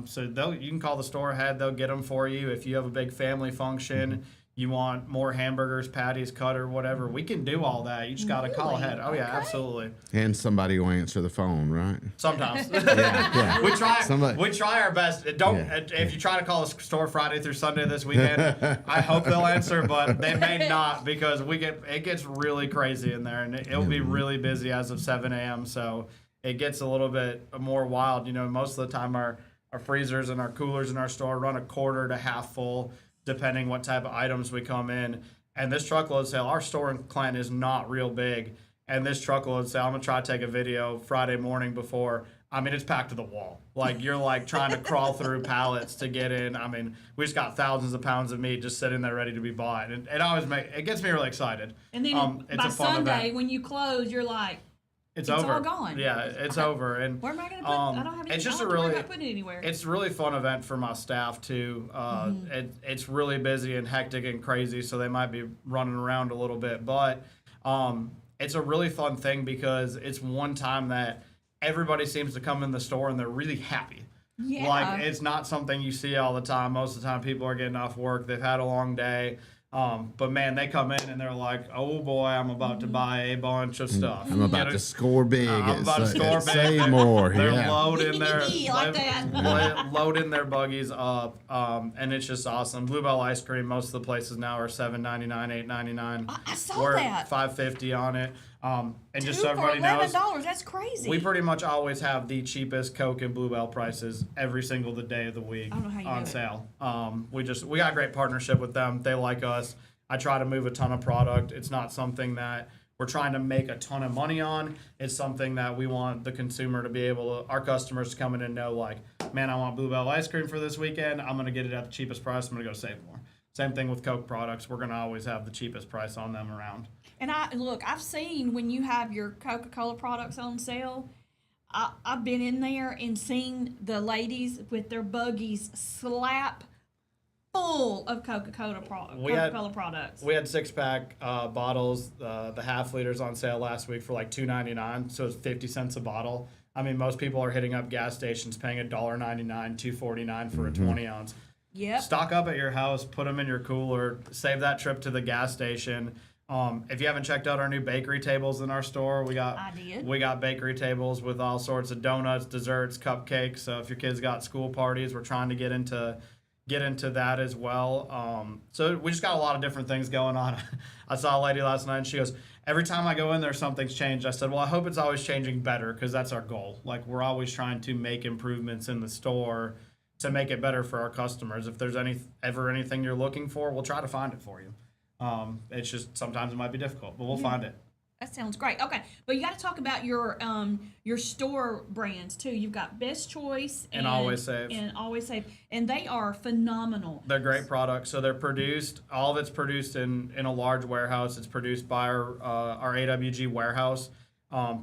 So you can call the store ahead. They'll get them for you. If you have a big family function, you want more hamburgers, patties, cut, or whatever, we can do all that. You just got to call ahead. Oh, yeah, absolutely. And somebody will answer the phone, right? Sometimes. Yeah. We try. Somebody- We try our best. If you try to call the store Friday through Sunday this weekend, I hope they'll answer, but they may not because it gets really crazy in there, and it'll be really busy as of 7 a.m. So it gets a little bit more wild. You know, most of the time our freezers and our coolers in our store run a quarter to half full, depending what type of items we come in. And this truckload sale, our store in Clanton is not real big. And this truckload sale, I'm going to try to take a video Friday morning before. I mean, it's packed to the wall. Like, you're like trying to crawl through pallets to get in. I mean, we just got thousands of pounds of meat just sitting there ready to be bought. And it gets me really excited. And then it's by a fun Sunday, event. when you close, you're like, It's all over. gone. Yeah, it's over. And where am I going to put I don't have any. it's just I a don't have to worry really about putting it anywhere. It's a really fun event for my staff too. It's really busy and hectic and crazy, so they might be running around a little bit, but it's a really fun thing because it's one time that everybody seems to come in the store and they're really happy. Yeah. Like, it's not something you see all the time. Most of the time people are getting off work, they've had a long day. But man, they come in and they're like, "Oh boy, I'm about to buy a bunch of stuff. I'm about to score big. I'm about to score big. Say more. They're Yeah. loading their Like that. loading their buggies up, and it's just awesome. Bluebell ice cream. Most of the places now are $7.99, $8.99. I saw We're that. $5.50 on it. And just Two so for everybody knows, $11. That's crazy. we pretty much always have the cheapest Coke and Bluebell prices every single day of the week I don't know how you on do it. sale. We got a great partnership with them. They like us. I try to move a ton of product. It's not something that we're trying to make a ton of money on. It's something that we want the consumer to be able to, our customers to come in and know, like, man, I want Bluebell ice cream for this weekend. I'm going to get it at the cheapest price. I'm going to go save more. Same thing with Coke products. We're going to always have the cheapest price on them around. And I've seen when you have your Coca-Cola products on sale, I've been in there and seen the ladies with their buggies slap full of Coca-Cola products. We had 6-pack bottles, the half liters on sale last week for like $2.99, so it's 50 cents a bottle. I mean, most people are hitting up gas stations paying $1.99, $2.49 for a 20 ounce. Yep. Stock up at your house, put them in your cooler, save that trip to the gas station. If you haven't checked out our new bakery tables in our store, we got bakery tables with all sorts of donuts, desserts, cupcakes. So if your kids got school parties, we're trying to get into get into that as well. So we just got a lot of different things going on. I saw a lady last night and she goes, every time I go in there, something's changed. I said, well, I hope it's always changing better because that's our goal. Like, we're always trying to make improvements in the store to make it better for our customers. If there's ever anything you're looking for, we'll try to find it for you. It's just sometimes it might be difficult, but we'll find it. That sounds great. Okay, but you got to talk about your store brands too. You've got Best Choice And Always Save. and Always Save, and they are phenomenal. They're great products. So they're produced. All of it's produced in a large warehouse. It's produced by our AWG warehouse.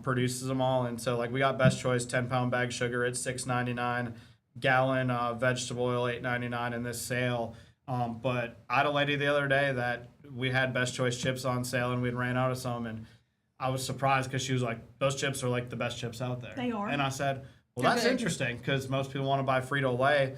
Produces them all, and so like we got Best Choice 10-pound bag sugar at $6.99, gallon vegetable oil $8.99 in this sale. But I had a lady the other day that we had Best Choice chips on sale and we'd ran out of some, and I was surprised because she was like, those chips are like the best chips out there. They are. And I said, well, They're that's good. interesting because most people want to buy Frito-Lay.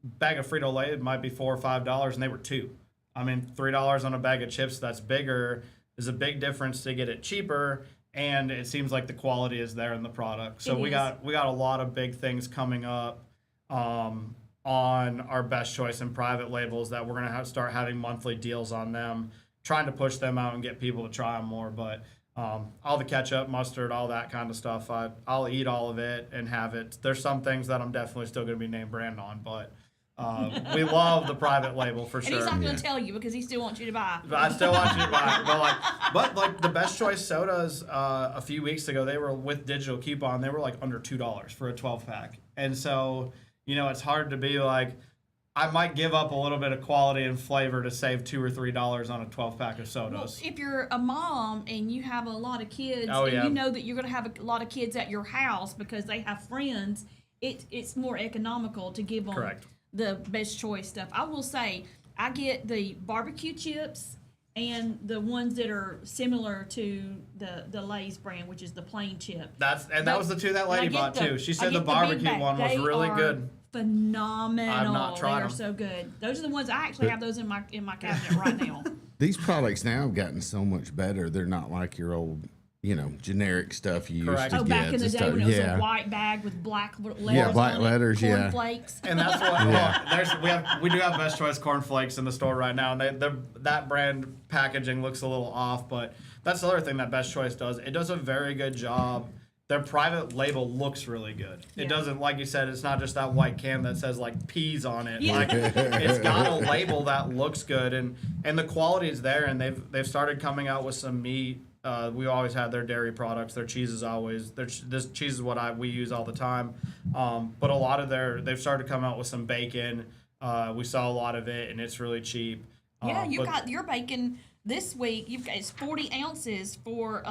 Bag of Frito-Lay might be $4 or $5 and they were $2. I mean, $3 on a bag of chips that's bigger is a big difference to get it cheaper, and it seems like the quality is there in the product. So It we is. got a lot of big things coming up on our Best Choice and private labels that we're going to start having monthly deals on them, trying to push them out and get people to try them more. But all the ketchup, mustard, all that kind of stuff, I'll eat all of it and have it. There's some things that I'm definitely still going to be name brand on, but we love the private label for And sure. he's not going to tell you because he still wants you to buy. But I still want you to buy it. But like the Best Choice sodas a few weeks ago, they were with digital coupon. They were like under $2 for a 12-pack. And so, it's hard to be like, I might give up a little bit of quality and flavor to save $2 or $3 on a 12-pack of sodas. Well, if you're a mom and you have a lot of kids, Oh, and yeah. you know that you're going to have a lot of kids at your house because they have friends, it's more economical to give them Correct. the Best Choice stuff. I will say, I get the barbecue chips and the ones that are similar to the Lay's brand, which is the plain chip. That was the two that And I lady get bought the- too. She I said get the big barbecue bag. one was They really are good. Phenomenal. I've not tried They are them. so good. Those are the ones I actually have those in my cabinet right now. These products now have gotten so much better. They're not like your old, generic stuff you Correct. used to Back get. in the and day stuff. when it was yeah. a white bag with black letters. Yeah, black on letters, it, yeah. cornflakes. And that's what we do have Best Choice cornflakes in the store right now, and that brand packaging looks a little off, but that's the other thing that Best Choice does. It does a very good job. Their private label looks really good. Yeah. It doesn't, like you said, it's not just that white can that says like peas on it. Yeah. Like it's got a label that looks good, and the quality is there. And they've started coming out with some meat. We always had their dairy products. Their cheese is always this cheese is what we use all the time. But a lot of they've started to come out with some bacon. We saw a lot of it, and it's really cheap. Yeah, you but- got your bacon this week. It's 40 ounces for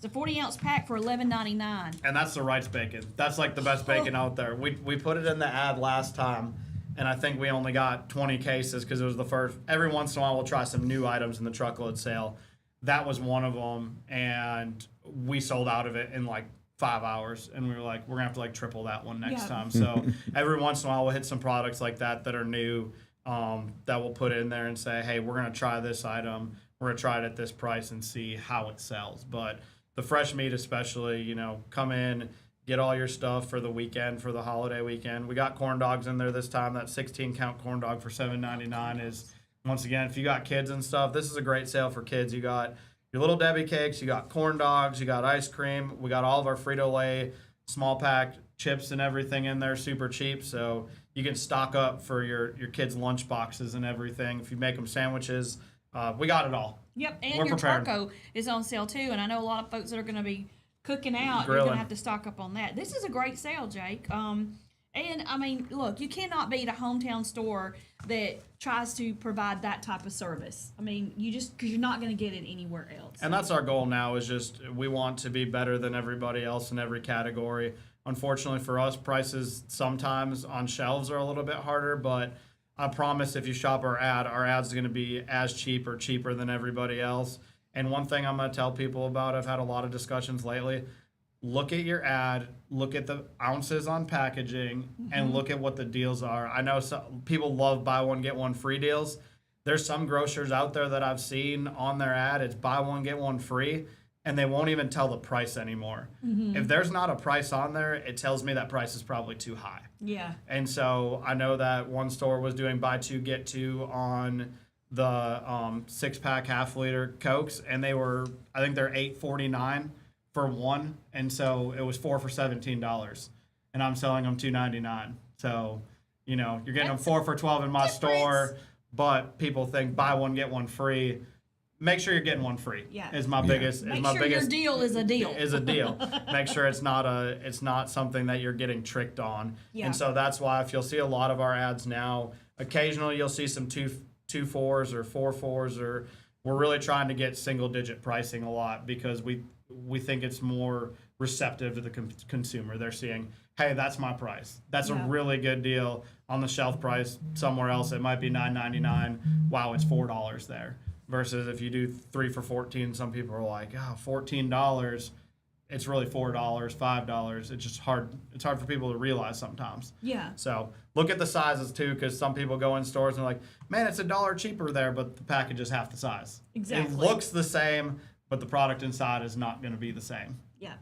it's a 40-ounce pack for $11.99. And that's the Wright's bacon. That's like the best bacon out there. We put it in the ad last time, and I think we only got 20 cases because it was the first. Every once in a while, we'll try some new items in the truckload sale. That was one of them, and we sold out of it in like 5 hours, and we were like, we're gonna have to like triple that one next Yeah. time. So every once in a while, we'll hit some products like that are new that we'll put in there and say, hey, we're gonna try this item. We're gonna try it at this price and see how it sells. But the fresh meat, especially, come in, get all your stuff for the weekend, for the holiday weekend. We got corn dogs in there this time. That 16-count corn dog for $7.99 is, once again, if you got kids and stuff, this is a great sale for kids. You got your Little Debbie cakes, you got corn dogs, you got ice cream. We got all of our Frito-Lay small pack chips and everything in there, super cheap. So you can stock up for your kids' lunch boxes and everything. If you make them sandwiches, we got it all. Yep, and We're your prepared. charcoal is on sale too. And I know a lot of folks that are going to be cooking out. You're Grilling. going to have to stock up on that. This is a great sale, Jake. And I mean, look, you cannot beat a hometown store that tries to provide that type of service. I mean, because you're not going to get it anywhere else. And that's our goal now, is just we want to be better than everybody else in every category. Unfortunately for us, prices sometimes on shelves are a little bit harder, but I promise if you shop our ad's going to be as cheap or cheaper than everybody else. And one thing I'm going to tell people about, I've had a lot of discussions lately, look at your ad, look at the ounces on packaging, and look at what the deals are. I know people love buy one, get one free deals. There's some grocers out there that I've seen on their ad, it's buy one, get one free. and they won't even tell the price anymore. If there's not a price on there, it tells me that price is probably too high. Yeah. And so I know that one store was doing buy two, get two on the 6-pack half-liter Cokes, and they were, I think they're $8.49 for one, and so it was 4 for $17, and I'm selling them $2.99. So, you know, you're getting That's them 4 for $12 in my difference. store, but people think buy one get one free. Make sure you're getting one free. Yeah. Is my biggest. Make is my sure biggest your deal is a deal. is a deal. Make sure it's not something that you're getting tricked on. Yeah. And so that's why if you'll see a lot of our ads now, occasionally you'll see some 2.4s or 4.4s, or we're really trying to get single digit pricing a lot because we think it's more receptive to the consumer. They're seeing, hey, that's my price. That's a really good deal. On the shelf price somewhere else, it might be $9.99. Wow, it's $4 there. Versus if you do 3 for $14, some people are like, oh, $14. It's really $4, $5. It's just hard. It's hard for people to realize sometimes. Yeah. So look at the sizes too, because some people go in stores and they're like, man, it's $1 cheaper there, but the package is half the size. Exactly. It looks the same, but the product inside is not going to be the same. Yeah.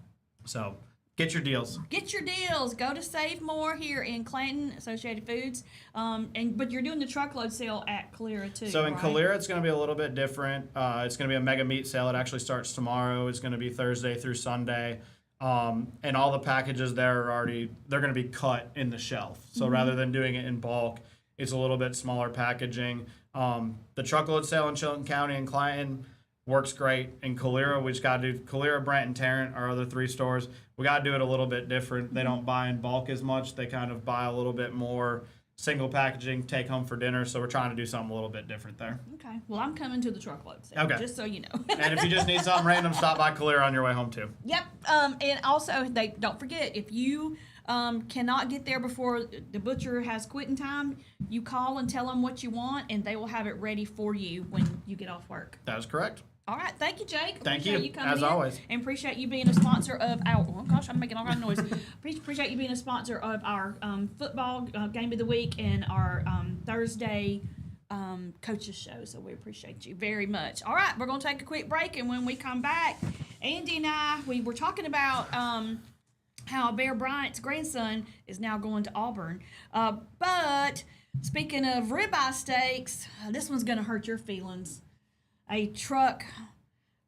So get your deals. Get your deals. Go to Save More here in Clanton, Associated Foods. But you're doing the truckload sale at Calera too. So in right? Calera, it's going to be a little bit different. It's going to be a mega meat sale. It actually starts tomorrow. It's going to be Thursday through Sunday. And all the packages there they're going to be cut in the shelf. So rather than doing it in bulk, it's a little bit smaller packaging. The truckload sale in Chilton County and Clanton works great. In Calera, we just got to do Calera, Brent, and Tarrant, our other 3 stores. We got to do it a little bit different. They don't buy in bulk as much. They kind of buy a little bit more single packaging, take home for dinner. So we're trying to do something a little bit different there. Okay. Well, I'm coming to the truckload sale. Okay. Just so you know. And if you just need something random, stop by Calera on your way home too. Yep. And also, don't forget, if you cannot get there before the butcher has quitting time, you call and tell them what you want, and they will have it ready for you when you get off work. That is correct. All right. Thank you, Jake. Thank Appreciate you, coming as in, always. and appreciate you being a sponsor of our. Oh gosh, I'm making all kind of noise. Appreciate you being a sponsor of our football game of the week and our Thursday coaches show. So we appreciate you very much. All right, we're gonna take a quick break, and when we come back, Andy and I we were talking about how Bear Bryant's grandson is now going to Auburn. But speaking of ribeye steaks, this one's gonna hurt your feelings. A truck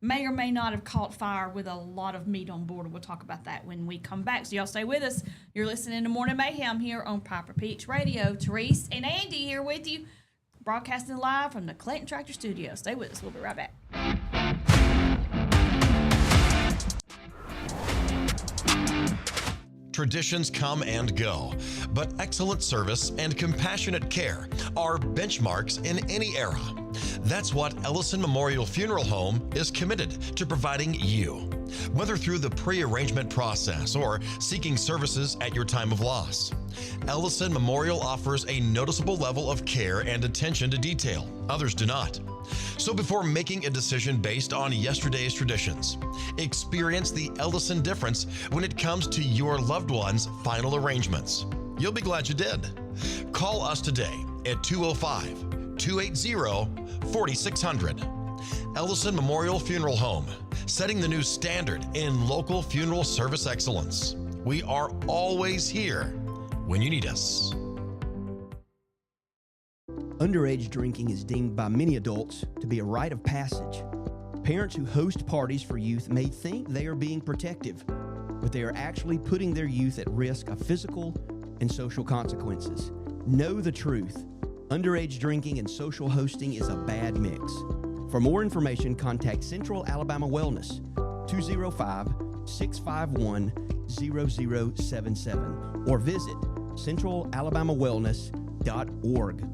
may or may not have caught fire with a lot of meat on board. We'll talk about that when we come back. So y'all stay with us. You're listening to Morning Mayhem here on Piper Peach Radio. Therese and Andy here with you, broadcasting live from the Clayton Tractor Studio. Stay with us. We'll be right back. Traditions come and go, but excellent service and compassionate care are benchmarks in any era. That's what Ellison Memorial Funeral Home is committed to providing you. Whether through the pre-arrangement process or seeking services at your time of loss, Ellison Memorial offers a noticeable level of care and attention to detail. Others do not. So before making a decision based on yesterday's traditions, experience the Ellison difference when it comes to your loved one's final arrangements. You'll be glad you did. Call us today at 205-280-4600. Ellison Memorial Funeral Home, setting the new standard in local funeral service excellence. We are always here when you need us. Underage drinking is deemed by many adults to be a rite of passage. Parents who host parties for youth may think they are being protective, but they are actually putting their youth at risk of physical and social consequences. Know the truth. Underage drinking and social hosting is a bad mix. For more information, contact Central Alabama Wellness, 205-651-0077, or visit centralalabamawellness.org.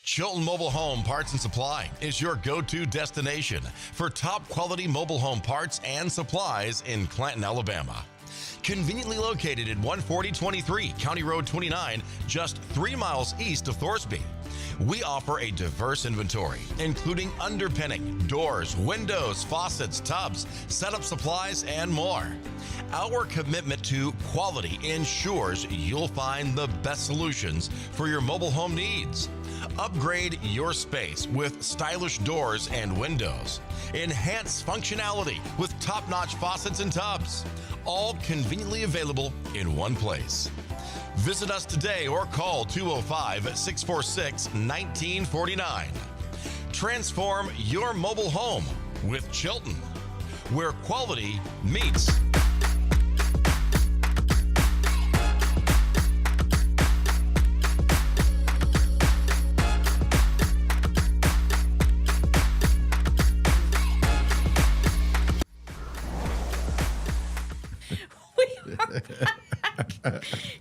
Chilton Mobile Home Parts and Supply is your go-to destination for top quality mobile home parts and supplies in Clanton, Alabama. Conveniently located at 14023 County Road 29, just 3 miles east of Thorsby. We offer a diverse inventory, including underpinning, doors, windows, faucets, tubs, setup supplies, and more. Our commitment to quality ensures you'll find the best solutions for your mobile home needs. Upgrade your space with stylish doors and windows. Enhance functionality with top-notch faucets and tubs. All conveniently available in one place. Visit us today or call 205-646-1949. Transform your mobile home with Chilton, where quality meets.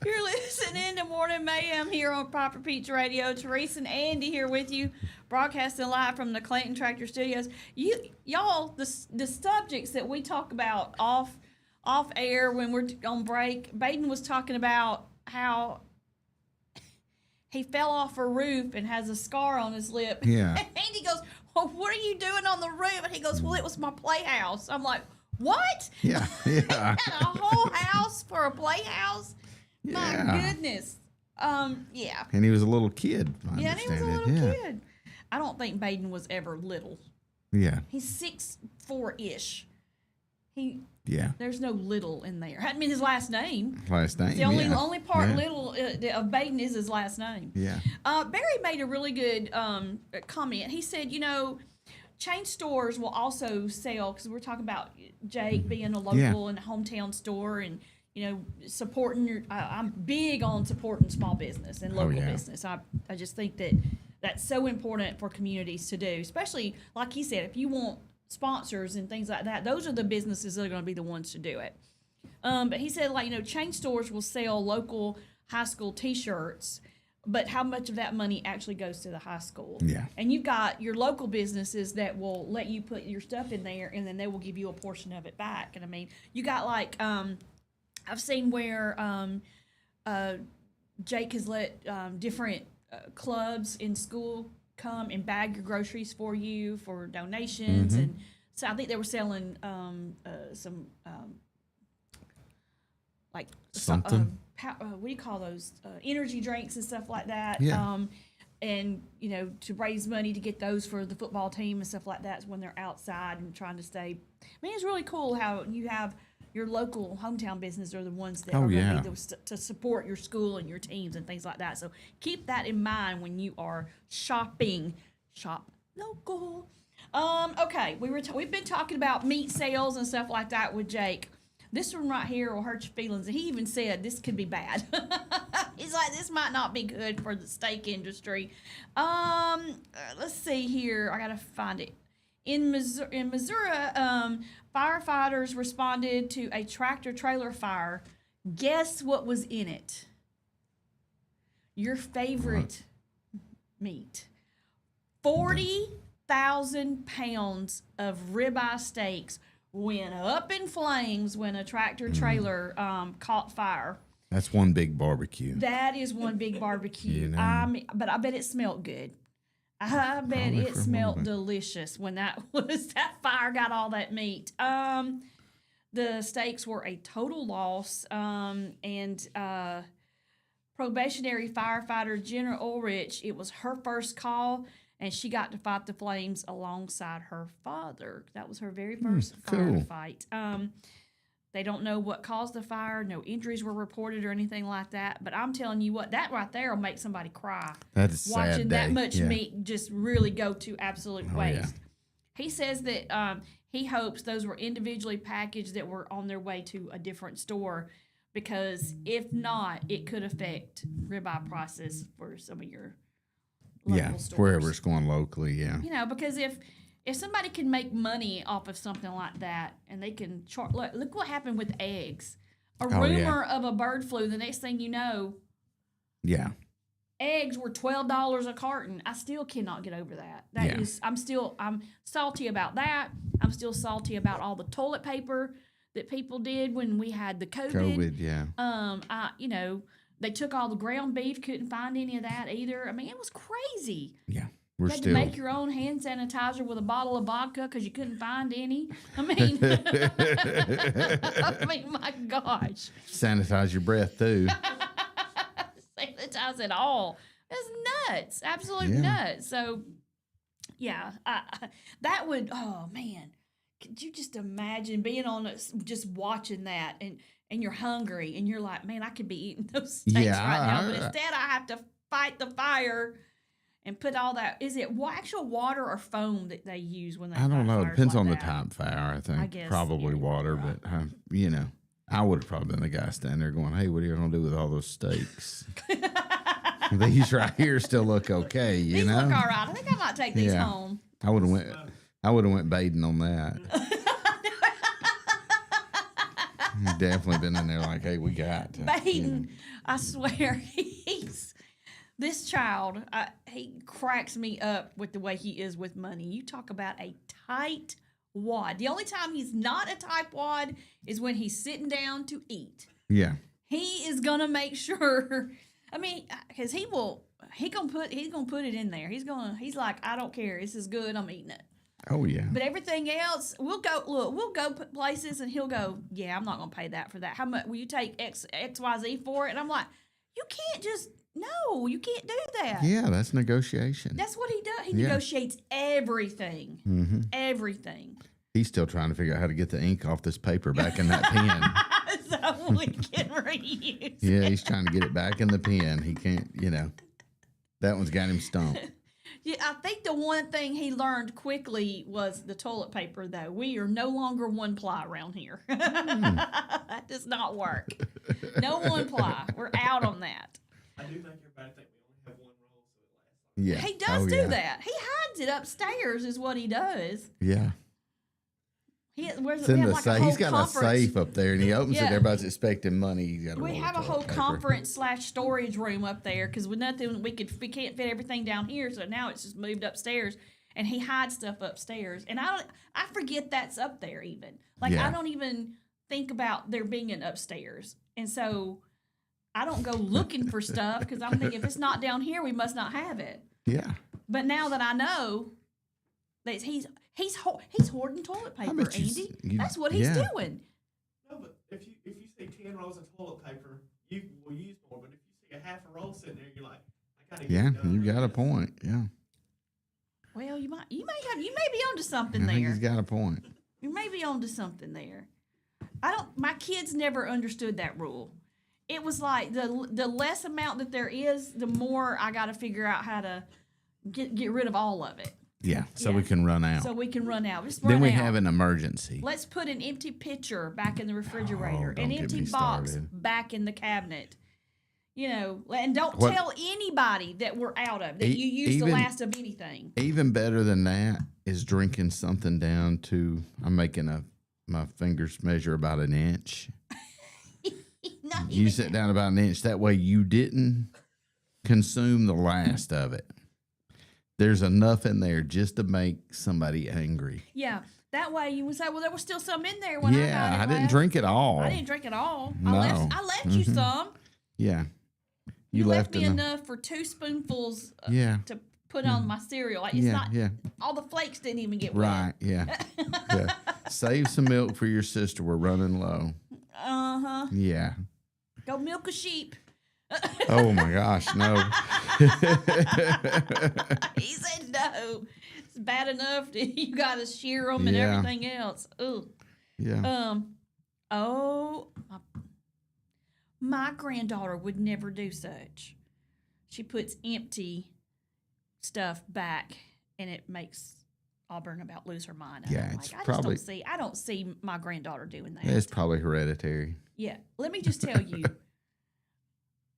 You're listening to Morning Mayhem here on Proper Peach Radio. Teresa and Andy here with you, broadcasting live from the Clayton Tractor Studios. Y'all, the subjects that we talk about off air when we're on break, Baden was talking about how he fell off a roof and has a scar on his lip. Yeah. And Andy goes, well, what are you doing on the roof? And he goes, well, it was my playhouse. I'm like, what? Yeah, yeah. A whole house for a playhouse? My Yeah. goodness. Yeah. And he was a little kid. I Yeah, and he was a understand little it. kid. I don't think Baden was ever little. Yeah. He's 6'4"-ish. There's no little in there. Hadn't been his last name. Last name. The only part Yeah. little of Baden is his last name. Yeah. Barry made a really good comment. He said, chain stores will also sell, because we're talking about Jake being a local and hometown store, and supporting your. I'm big on supporting small business and local business. I just think that that's so important for communities to do, especially like he said, if you want sponsors and things like that, those are the businesses that are going to be the ones to do it. But he said, chain stores will sell local high school T-shirts, but how much of that money actually goes to the high school? Yeah. And you've got your local businesses that will let you put your stuff in there, and then they will give you a portion of it back. And I mean, you got I've seen where Jake has let different clubs in school come and bag your groceries for you for donations. Mm-hmm. And so I think they were selling some Something. what do you call those? Energy drinks and stuff like that. Yeah. And to raise money to get those for the football team and stuff like that when they're outside and trying to stay. I mean, it's really cool how you have your local hometown business are the ones that are going to be to support your school and your teams and things like that. So keep that in mind when you are shopping. Shop local. Okay, we've been talking about meat sales and stuff like that with Jake. This one right here will hurt your feelings. And he even said this could be bad. He's like, this might not be good for the steak industry. Let's see here. I got to find it. In Missouri, firefighters responded to a tractor trailer fire. Guess what was in it? Your favorite meat. 40,000 pounds of ribeye steaks went up in flames when a tractor trailer caught fire. That's one big barbecue. That is one big barbecue. But I bet it smelled good. I bet Probably it for a smelled moment. delicious when that fire got all that meat. The steaks were a total loss. And probationary firefighter Jenna Ulrich, it was her first call, and she got to fight the flames alongside her father. That was her very first firefight. They don't know what caused the fire. No injuries were reported or anything like that. But I'm telling you what, that right there will make somebody cry. That is watching sad that day. much Yeah. meat just really go to absolute Oh, waste. yeah. He says that he hopes those were individually packaged that were on their way to a different store, because if not, it could affect ribeye prices for some of your local stores. Wherever it's going locally, yeah. Because if somebody can make money off of something like that, and they can look what happened with eggs. A rumor of a bird flu, the next thing you know, Yeah. eggs were $12 a carton. I still cannot get over that. I'm salty about that. I'm still salty about all the toilet paper that people did when we had the COVID. Yeah. They took all the ground beef, couldn't find any of that either. I mean, it was crazy. Yeah. You had to make your own hand sanitizer with a bottle of vodka because you couldn't find any. I mean, my gosh. Sanitize your breath too. Sanitize it all. It's nuts, absolute Yeah. nuts. So, yeah, that would. Oh man, could you just imagine being on just watching that and you're hungry and you're like, man, I could be eating those steaks Yeah, right now, but instead I have to fight the fire and put all that. Is it actual water or foam that they use when they? I don't fight know. It fires depends like on the that? type of fire, I think. guess, Probably yeah. water, but, you know, I would have probably been the guy standing there going, hey, what are you going to do with all those steaks? These right here still look okay, you These know? look all right. I think I might take these Yeah. home. I would have went baiting on that. Definitely been in there like, hey, we got to. Baden, I swear, this child. He cracks me up with the way he is with money. You talk about a tight wad. The only time he's not a tight wad is when he's sitting down to eat. Yeah. He is gonna make sure. I mean, because he's gonna put it in there. He's like, I don't care. This is good. I'm eating it. Oh, yeah. But everything else, we'll go places and he'll go, yeah, I'm not going to pay that for that. How much will you take XYZ for it? And I'm like, you can't you can't do that. Yeah, that's negotiation. That's what he does. He Yeah. negotiates everything. Mm-hmm. Everything. He's still trying to figure out how to get the ink off this paper back in that pen. So we can reuse. Yeah, he's trying to get it back in the pen. He can't, you know. That one's got him stumped. Yeah, I think the one thing he learned quickly was the toilet paper, though. We are no longer one ply around here. That does not work. No one ply. We're out on that. I do think everybody think we only have one roll, so it lasts. Yeah. He does Oh, do yeah. that. He hides it upstairs, is what he does. Yeah. Where's It's in we have the like a safe. whole He's got conference. a safe up there, and he opens it. Yeah. Everybody's expecting money. He's got We have a whole conference/storage room up there because with nothing we can't fit everything down here, so now it's just moved upstairs. And he hides stuff upstairs, and I forget that's up there even. Like Yeah. I don't even think about there being an upstairs, and so I don't go looking for stuff because I'm thinking if it's not down here, we must not have it. Yeah. But now that I know that he's hoarding toilet paper, bet you Andy. you- That's what he's yeah. doing. No, but if you see 10 rolls of toilet paper, you will use more. But if you see a half a roll sitting there, you're like, I gotta get Yeah, it done. you got a point. Yeah. Well, you may be onto something I think there. he's got a point. You may be onto something there. My kids never understood that rule. It was like the less amount that there is, the more I got to figure out how to get rid of all of it. Yeah, so Yeah. we can run out. So we can run out. Just then run we out. have an emergency. Let's put an empty pitcher back in the refrigerator, don't an get empty me box started. back in the cabinet. You know, and don't What- tell anybody that we're out of, that E- you used the even- last of anything. Even better than that is drinking something down to, I'm making my fingers measure about an inch. Not You even- sit down about an inch. That way you didn't consume the last of it. There's enough in there just to make somebody angry. Yeah, that way you would say, well, there was still some in there when I Yeah, got it I didn't last. drink it all. I didn't drink it all. No. I left you Mhm. some. Yeah. You left me enough. enough for 2 spoonfuls Yeah. to put on my cereal. Like it's Yeah, not yeah. all the flakes didn't even get Right, yeah. Yeah. Save some milk for your sister. We're running low. wet. Uh-huh. Yeah. Go milk a sheep. Oh my gosh, no. He said no. It's bad enough that you got to shear them and Yeah. everything else. Ooh. Yeah. Oh, my granddaughter would never do such. She puts empty stuff back, and it makes Auburn about lose her mind. And Yeah, I'm it's like, probably- I don't see my granddaughter doing that. It's probably hereditary. Yeah, let me just tell you,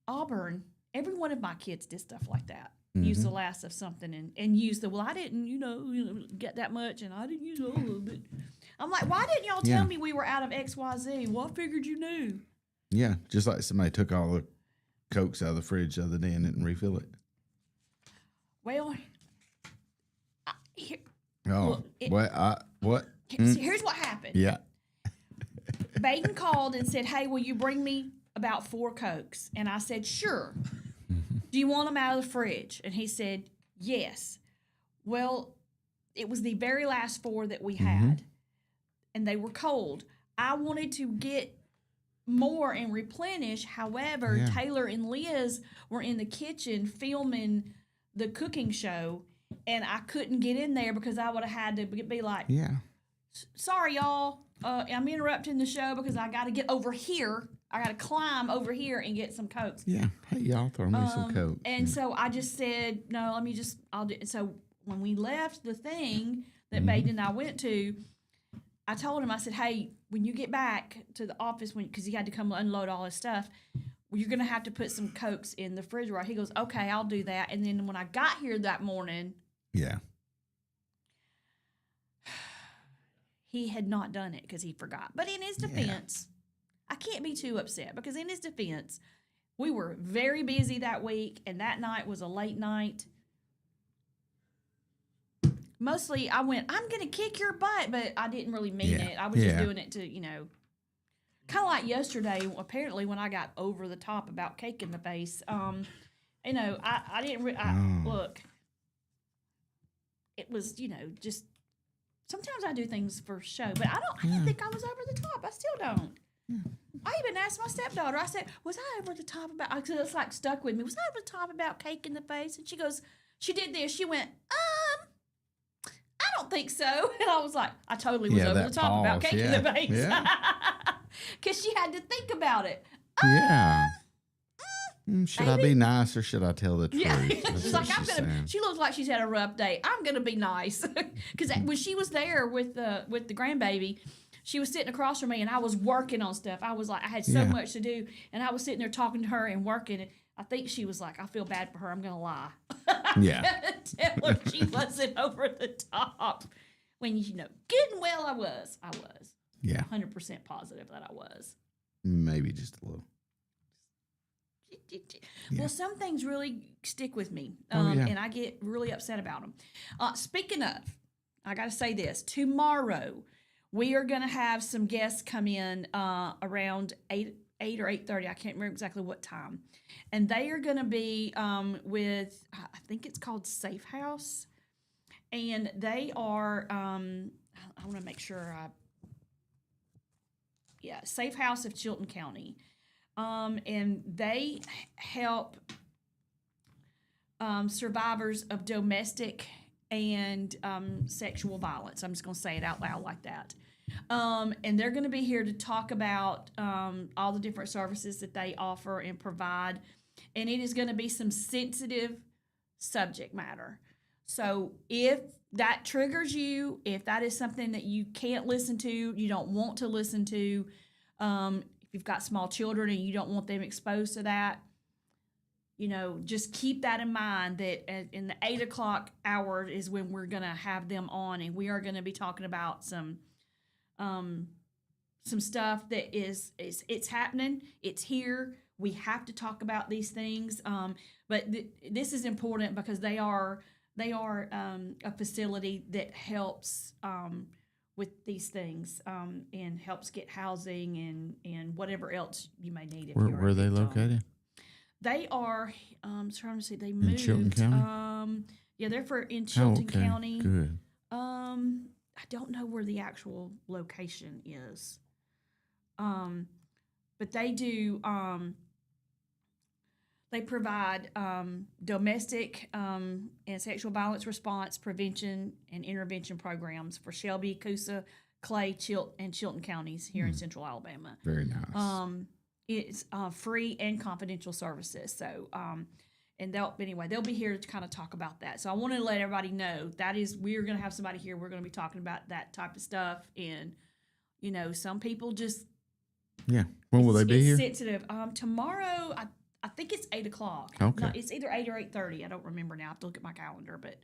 Auburn. Every one of my kids did stuff like that. Use Mm-hmm. the last of something and use the I didn't get that much and I didn't use all of it. I'm like, why didn't y'all Yeah. tell me we were out of XYZ? Well, I figured you knew. Yeah, just like somebody took all the Cokes out of the fridge the other day and didn't refill it. Well, Oh, Well, what? here's what happened. Yeah. Baden called and said, hey, will you bring me about 4 Cokes? And I said, sure. Do you want them out of the fridge? And he said, yes. Well, it was the very last 4 that we had, and they were cold. I wanted to get more and replenish. However, Yeah. Taylor and Liz were in the kitchen filming the cooking show, and I couldn't get in there because I would have had to be like, Yeah. sorry, y'all. I'm interrupting the show because I got to get over here. I got to climb over here and get some Cokes. Yeah. Hey, y'all, throw me some Coke. And so I just said, no, I'll do it. So when we left the thing that Baden and I went to, I told him, I said, hey, when you get back to the office, because he had to come unload all his stuff, you're going to have to put some Cokes in the refrigerator. He goes, okay, I'll do that. And then when I got here that morning, Yeah. he had not done it because he forgot. But in his defense, I can't be too upset because in his defense, we were very busy that week, and that night was a late night. Mostly, I went, I'm going to kick your butt, but I didn't really mean it. I was just doing it to, kind of like yesterday, apparently, when I got over the top about cake in the face. I didn't, look, it was, just, sometimes I do things for show, but I didn't think I was over the top. I still don't. I even asked my stepdaughter, I said, was I over the top about, because it's like stuck with me, was I over the top about cake in the face? And she goes, she did this, she went, I don't think so. And I was like, I totally was over the top about cake in the face. Because she had to think about it. Should I be nice or should I tell the truth? Yeah, That's she's what like, saying. she looks like she's had a rough day. I'm gonna be nice, because when she was there with the grandbaby, she was sitting across from me, and I was working on stuff. I was like, I had so much to do, and I was sitting there talking to her and working. And I think she was like, I feel bad for her. I'm gonna lie. Yeah. Tell her she wasn't over the top. When getting well, I was. Yeah. 100% positive that I was. Maybe just a little. Well, some things really stick with me, yeah. and I get really upset about them. Speaking of, I got to say this. Tomorrow, we are going to have some guests come in around 8 or 8:30. I can't remember exactly what time. And they are going to be with, I think it's called Safe House. And they are, I want to make sure Safe House of Chilton County. And they help survivors of domestic and sexual violence. I'm just going to say it out loud like that. And they're going to be here to talk about all the different services that they offer and provide. And it is going to be some sensitive subject matter. So if that triggers you, if that is something that you can't listen to, you don't want to listen to, if you've got small children and you don't want them exposed to that, just keep that in mind that in the 8 o'clock hour is when we're going to have them on, and we are going to be talking about some stuff that it's happening. It's here. We have to talk about these things. But this is important because they are a facility that helps with these things and helps get housing and whatever else you may need. Where are they located? They are, trying to see, they moved. In Chilton County? They're in Chilton County. Good. I don't know where the actual location is. But they do, they provide domestic and sexual violence response, prevention, and intervention programs for Shelby, Coosa, Clay, and Chilton counties here in Central Alabama. Very nice. It's free and confidential services. So, and they'll be here to kind of talk about that. So I want to let everybody know we're going to have somebody here. We're going to be talking about that type of stuff. And, some people just. Yeah. When will they be here? Sensitive. Tomorrow, I think it's 8 o'clock. Okay. No, it's either 8 or 8:30. I don't remember now. I have to look at my calendar. But,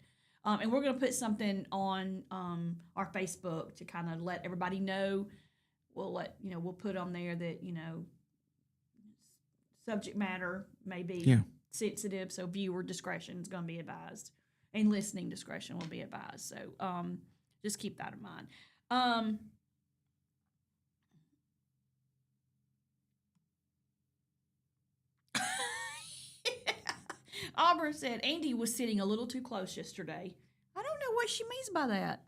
and we're going to put something on our Facebook to kind of let everybody know. We'll put on there that, subject matter may be sensitive, so viewer discretion is going to be advised, and listening discretion will be advised. So just keep that in mind. Auburn said Andy was sitting a little too close yesterday. I don't know what she means by that.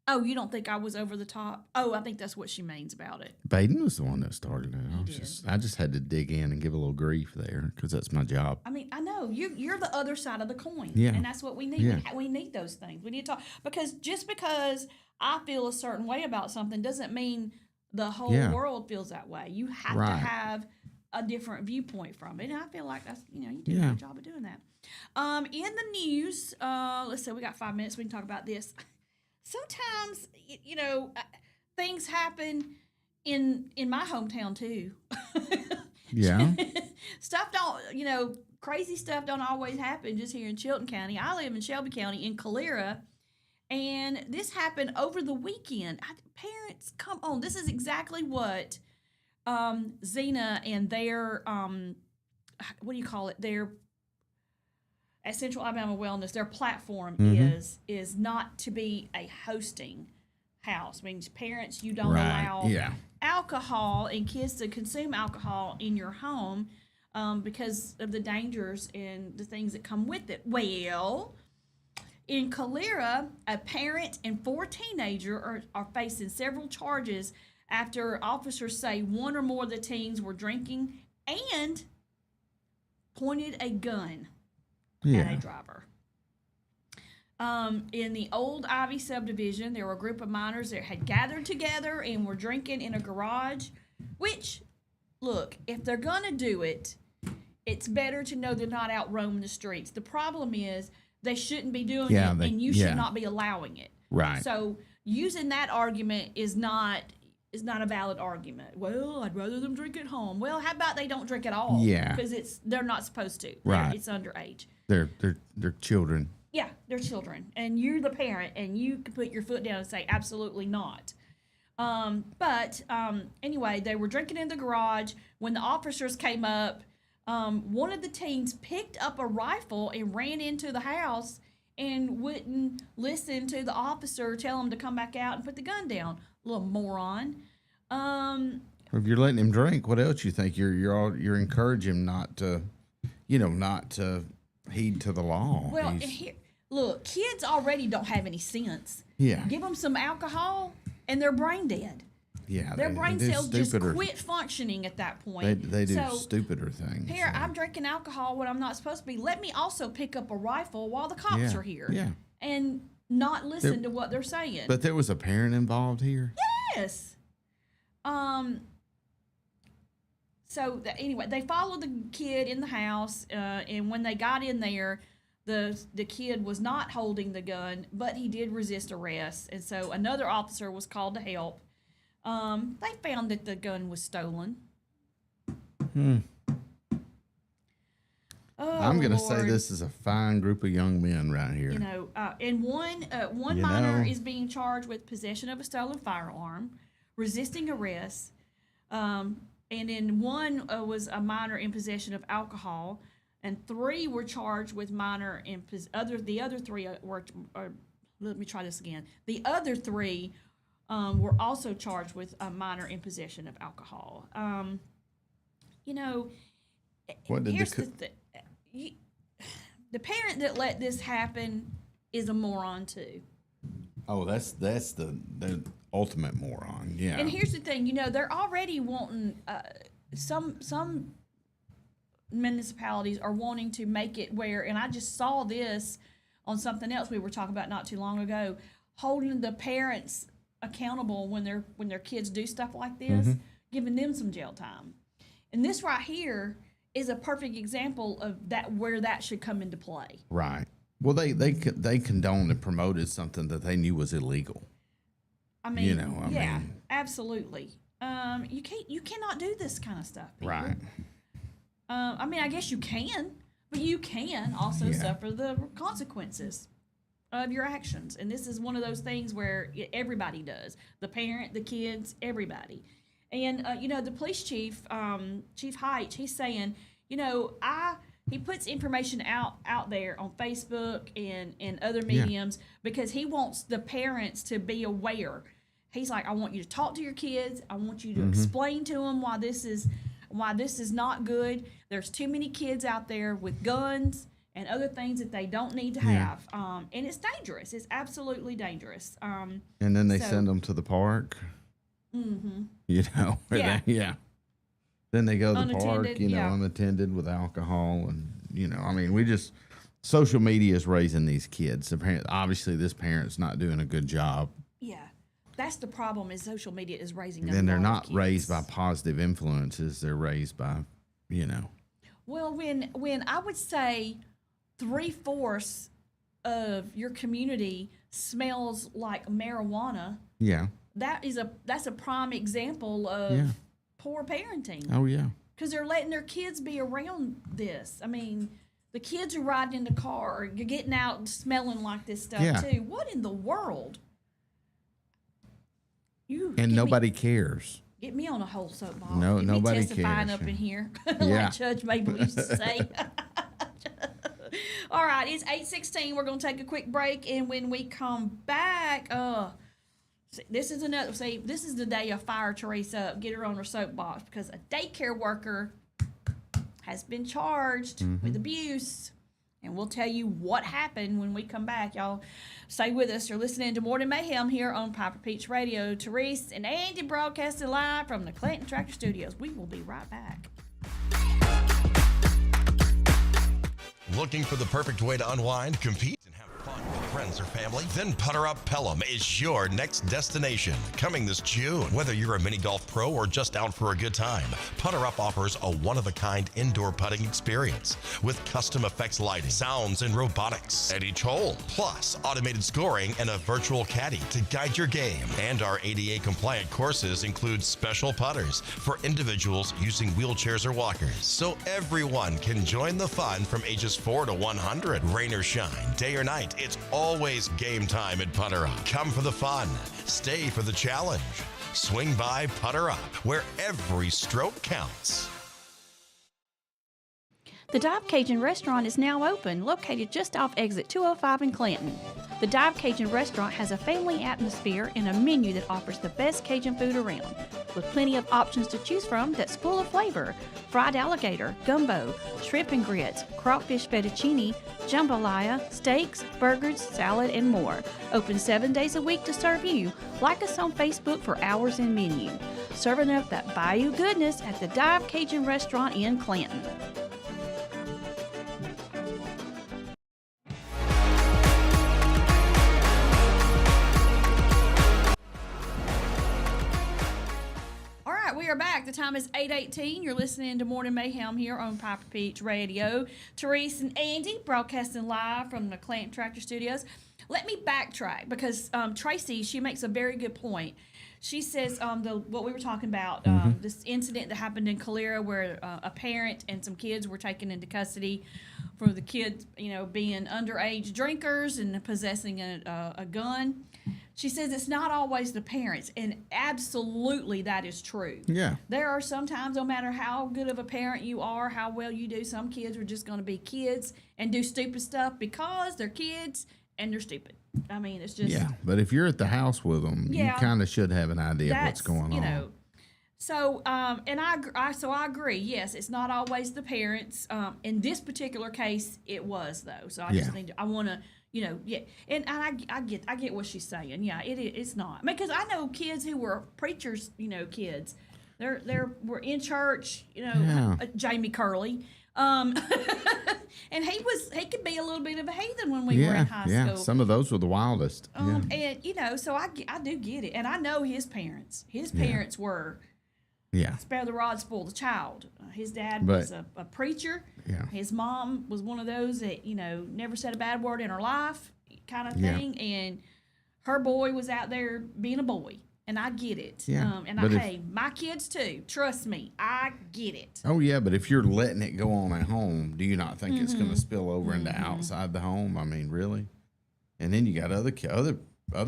Oh, you don't think I was over the top? Oh, I think that's what she means about it. Baden was the one that started it. I just had to dig in and give a little grief there because that's my job. I mean, I know you're the other side of the coin, Yeah. and that's what we need. Yeah. We need those things. We need to talk because just because I feel a certain way about something doesn't mean the whole Yeah. world feels that way. You have Right. to have a different viewpoint from it, and I feel like that's you do a Yeah. good job of doing that. In the news, let's see, we got 5 minutes. We can talk about this. Sometimes things happen in my hometown too. Yeah. Stuff don't, crazy stuff don't always happen just here in Chilton County. I live in Shelby County in Calera, and this happened over the weekend. Parents, come on. This is exactly what Xena and their, what do you call it? Their, at Central Alabama Wellness, their platform is not to be a hosting house. Means parents, you don't allow alcohol and kids to consume alcohol in your home because of the dangers and the things that come with it. Well, in Calera, a parent and 4 teenagers are facing several charges after officers say one or more of the teens were drinking and pointed a gun at a driver. In the old Ivy subdivision, there were a group of minors that had gathered together and were drinking in a garage, which, look, if they're going to do it, it's better to know they're not out roaming the streets. The problem is they shouldn't be doing it, and you should not be allowing it. Right. So using that argument is not a valid argument. Well, I'd rather them drink at home. Well, how about they don't drink at all? Yeah. Because they're not supposed to. Right. It's underage. They're children. Yeah, they're children, and you're the parent, and you can put your foot down and say absolutely not. But anyway, they were drinking in the garage. When the officers came up, one of the teens picked up a rifle and ran into the house and wouldn't listen to the officer tell him to come back out and put the gun down. Little moron. If you're letting him drink, what else you think? You're encouraging him not to heed to the law. Well, here, look, kids already don't have any sense. Yeah. Give them some alcohol, and they're brain dead. Yeah. Their brain cells just stupider. quit functioning at that point. They do So, stupider things. here, I'm drinking alcohol when I'm not supposed to be. Let me also pick up a rifle while the cops are here. Yeah. And not listen to what they're saying. But there was a parent involved here. Yes. So anyway, they followed the kid in the house, and when they got in there, the kid was not holding the gun, but he did resist arrest, and so another officer was called to help. They found that the gun was stolen. Oh, I'm gonna say Lord. this is a fine group of young men right here. And one minor is being charged with possession of a stolen firearm, resisting arrest, and then one was a minor in possession of alcohol, and 3 were charged with minor in the other 3 were. Let me try this again. The other 3 were also charged with a minor in possession of alcohol. What did here's the parent that let this happen is a moron too. Oh, that's the ultimate moron. Yeah. And here's the thing, they're already wanting some municipalities are wanting to make it where, and I just saw this on something else we were talking about not too long ago, holding the parents accountable when their kids do stuff like this, giving them some jail time. And this right here is a perfect example of that, where that should come into play. Right. Well, they condoned and promoted something that they knew was illegal. I mean, I mean, absolutely. You cannot do this kind of stuff, people. right. I mean, I guess you can, but you can also suffer the consequences of your actions. And this is one of those things where everybody does. The parent, the kids, everybody. And, the police chief, Chief Height, he's saying, he puts information out there on Facebook and other mediums because he wants the parents to be aware. He's like, I want you to talk to your kids. I want you to explain to them why this is not good. There's too many kids out there with guns and other things that they don't need to Yeah. have. And it's dangerous. It's absolutely dangerous. And then they so- send them to the park. Mm-hmm. You know, where Yeah. yeah. Then they go to the park, Unattended, you know, yeah. unattended with alcohol, and you know, I mean, social media is raising these kids. Obviously, this parent's not doing a good job. Yeah. That's the problem is social media is raising Then they're lot of not raised by kids. positive influences. They're raised by, you know, Well, when I would say 3/4 of your community smells like marijuana, yeah, that's a prime example of Yeah. poor parenting. oh yeah, Because they're letting their kids be around this. I mean, the kids are riding in the car, you're getting out and smelling like this stuff Yeah. too. What in the world? and nobody cares. Get me on a whole soapbox. No, Get nobody me testifying cares. up in here, Yeah. like Judge Mabel used to say. All right, it's 8:16. We're gonna take a quick break, and when we come back, this is the day I fire Teresa up, get her on her soapbox because a daycare worker has been charged with abuse. And we'll tell you what happened when we come back. Y'all stay with us. You're listening to Morning Mayhem here on Piper Peach Radio. Therese and Andy broadcasting live from the Clinton Tractor Studios. We will be right back. Looking for the perfect way to unwind, compete, and have fun with friends or family? Then Putter Up Pelham is your next destination. Coming this June. Whether you're a mini golf pro or just out for a good time, Putter Up offers a one-of-a-kind indoor putting experience with custom effects lighting, sounds, and robotics at each hole. Plus, automated scoring and a virtual caddy to guide your game. And our ADA-compliant courses include special putters for individuals using wheelchairs or walkers. So everyone can join the fun from ages 4 to 100. Rain or shine, day or night, it's always game time at Putter Up. Come for the fun. Stay for the challenge. Swing by Putter Up, where every stroke counts. The Dive Cajun Restaurant is now open, located just off exit 205 in Clinton. The Dive Cajun Restaurant has a family atmosphere and a menu that offers the best Cajun food around, with plenty of options to choose from that's full of flavor. Fried alligator, gumbo, shrimp and grits, crawfish fettuccine, jambalaya, steaks, burgers, salad, and more. Open 7 days a week to serve you. Like us on Facebook for hours and menu. Serving up that Bayou goodness at the Dive Cajun Restaurant in Clinton. All right, we are back. The time is 8:18. You're listening to Morning Mayhem here on Piper Peach Radio. Therese and Andy broadcasting live from the Clinton Tractor Studios. Let me backtrack because Tracy, she makes a very good point. She says what we were talking about, this incident that happened in Calera where a parent and some kids were taken into custody for the kids, being underage drinkers and possessing a gun. She says it's not always the parents, and absolutely that is true. yeah, There are sometimes, no matter how good of a parent you are, how well you do, some kids are just going to be kids and do stupid stuff because they're kids and they're stupid. I mean, it's just yeah. But if you're at the house with them, you Yeah. kind of should have an idea of what's that's, going on. So, and I agree. Yes, it's not always the parents. In this particular case, it was though. So I just Yeah. I want to, yeah. And I get what she's saying. Yeah, it's not because I know kids who were preachers. Kids, were in church. Yeah. Jamie Curley. And he could be a little bit of a heathen when we were in high yeah. school. Some of those were the wildest. Yeah. And so I do get it, and I know his parents. His parents were Yeah. spare the rod, spoil the child. His dad But- was a preacher. Yeah. His mom was one of those that never said a bad word in her life, kind of Yeah. thing. And her boy was out there being a boy, and I get it. Yeah, And but if- hey, my kids too. Trust me, I get it. Oh yeah, but if you're letting it go on at home, do you not think it's Mm-hmm. going to spill over into outside the home? I mean, really? And then you got other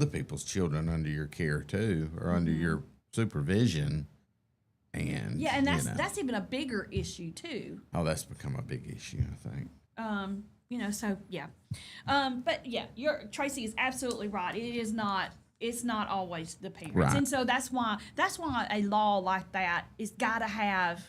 people's children under your care too, or under your supervision. And Yeah, and that's even a bigger issue too. that's become a big issue, I think. So yeah. But yeah, Tracy is absolutely right. It's not always the parents. Right. And so that's why a law like that is got to have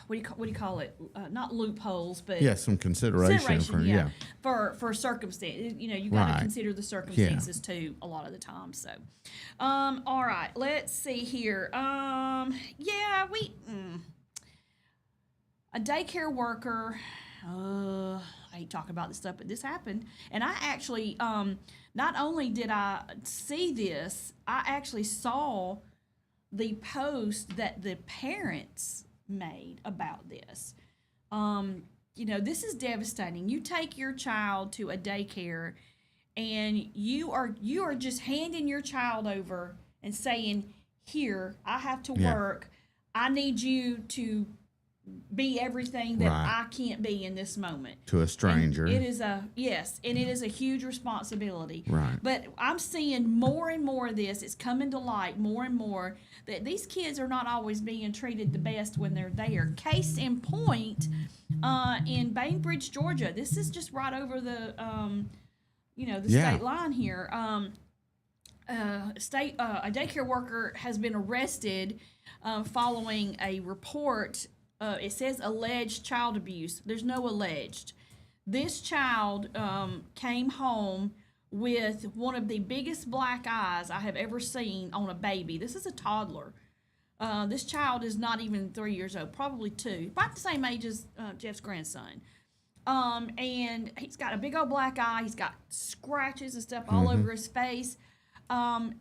what do you call it? Not loopholes, but Yeah, some consideration for yeah. for circumstance. You know, you got to Right. consider the circumstances too a lot of the time. So, all right, let's see here. Yeah, a daycare worker. I hate talking about this stuff, but this happened, and I actually not only did I see this, I actually saw the post that the parents made about this. You know, this is devastating. You take your child to a daycare, and you are just handing your child over and saying, "Here, I have to Yeah. work. I need you to be everything that Right. I can't be in this moment." To a stranger. And it is and it is a huge responsibility. Right. But I'm seeing more and more of this. It's coming to light more and more that these kids are not always being treated the best when they're there. Case in point, in Bainbridge, Georgia. This is just right over the the Yeah. state line here. A daycare worker has been arrested following a report. It says alleged child abuse. There's no alleged. This child came home with one of the biggest black eyes I have ever seen on a baby. This is a toddler. This child is not even 3 years old, probably 2, about the same age as Jeff's grandson. And he's got a big old black eye. He's got scratches and stuff all over his face.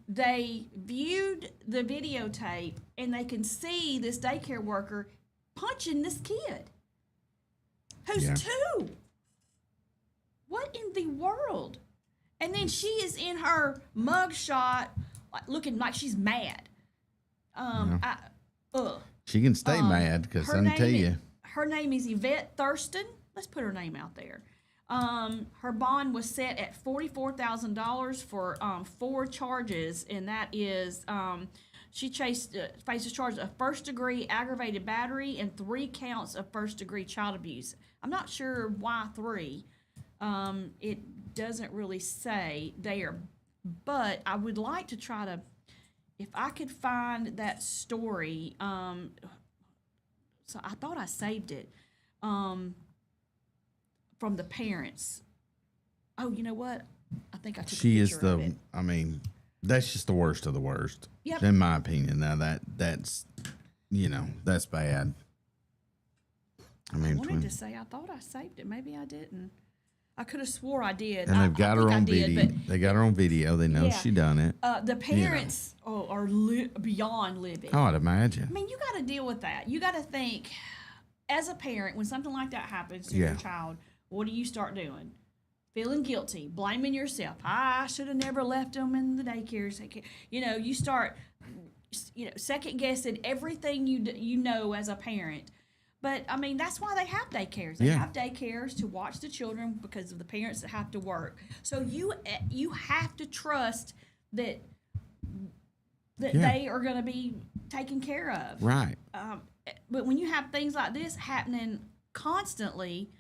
They viewed the videotape, and they can see this daycare worker punching this kid who's Yeah. 2. What in the world? And then she is in her mug shot, looking like she's mad. She can stay mad because I can tell you. Her name is Yvette Thurston. Let's put her name out there. Her bond was set at $44,000 for 4 charges, and that is she faces charges of first-degree aggravated battery and 3 counts of first-degree child abuse. I'm not sure why 3. It doesn't really say there, but I would like to try to, if I could find that story. So I thought I saved it from the parents. Oh, you know what? I think I took She a is picture of it. I mean, that's just the worst of the worst. Yep. In my opinion. Now that's that's bad. I I mean, wanted to say I thought I saved it. Maybe I didn't. I could have swore I did. and they've got her think I on did, video. but They got her on video. They know Yeah. she done it. the parents are beyond living. Oh, I'd imagine. I mean, you got to deal with that. You got to think, as a parent, when something like that happens to Yeah. your child, what do you start doing? Feeling guilty, blaming yourself. I should have never left them in the daycare. You start, second guessing everything you know as a parent. But I mean, that's why they have daycares. They Yeah. have daycares to watch the children because of the parents that have to work. So you have to trust that Yeah. they are going to be taken care of. Right. But when you have things like this happening constantly,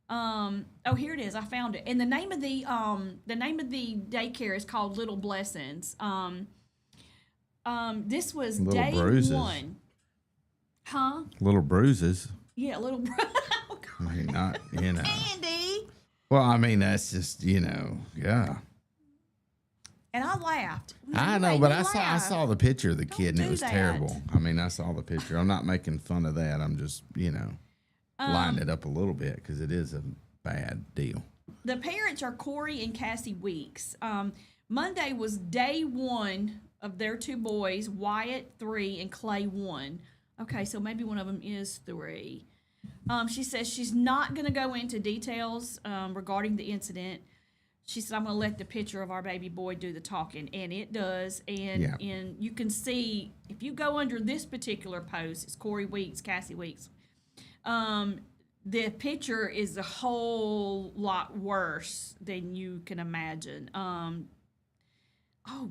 here it is. I found it. And the name of the daycare is called Little Blessings. This was Little day Bruises. 1. Huh? Little bruises. Yeah, little. Oh, I God. mean, not Andy. Well, I mean, that's just yeah. And I laughed. I know, You but laugh. I saw the picture of the kid and do it was that. terrible. I mean, I saw the picture. I'm not making fun of that. I'm just lining it up a little bit because it is a bad deal. The parents are Corey and Cassie Weeks. Monday was day 1 of their 2 boys, Wyatt 3 and Clay 1. Okay, so maybe one of them is 3. She says she's not going to go into details regarding the incident. She said, I'm going to let the picture of our baby boy do the talking, and it does. And Yeah. and you can see, if you go under this particular post, it's Corey Weeks, Cassie Weeks. The picture is a whole lot worse than you can imagine. Oh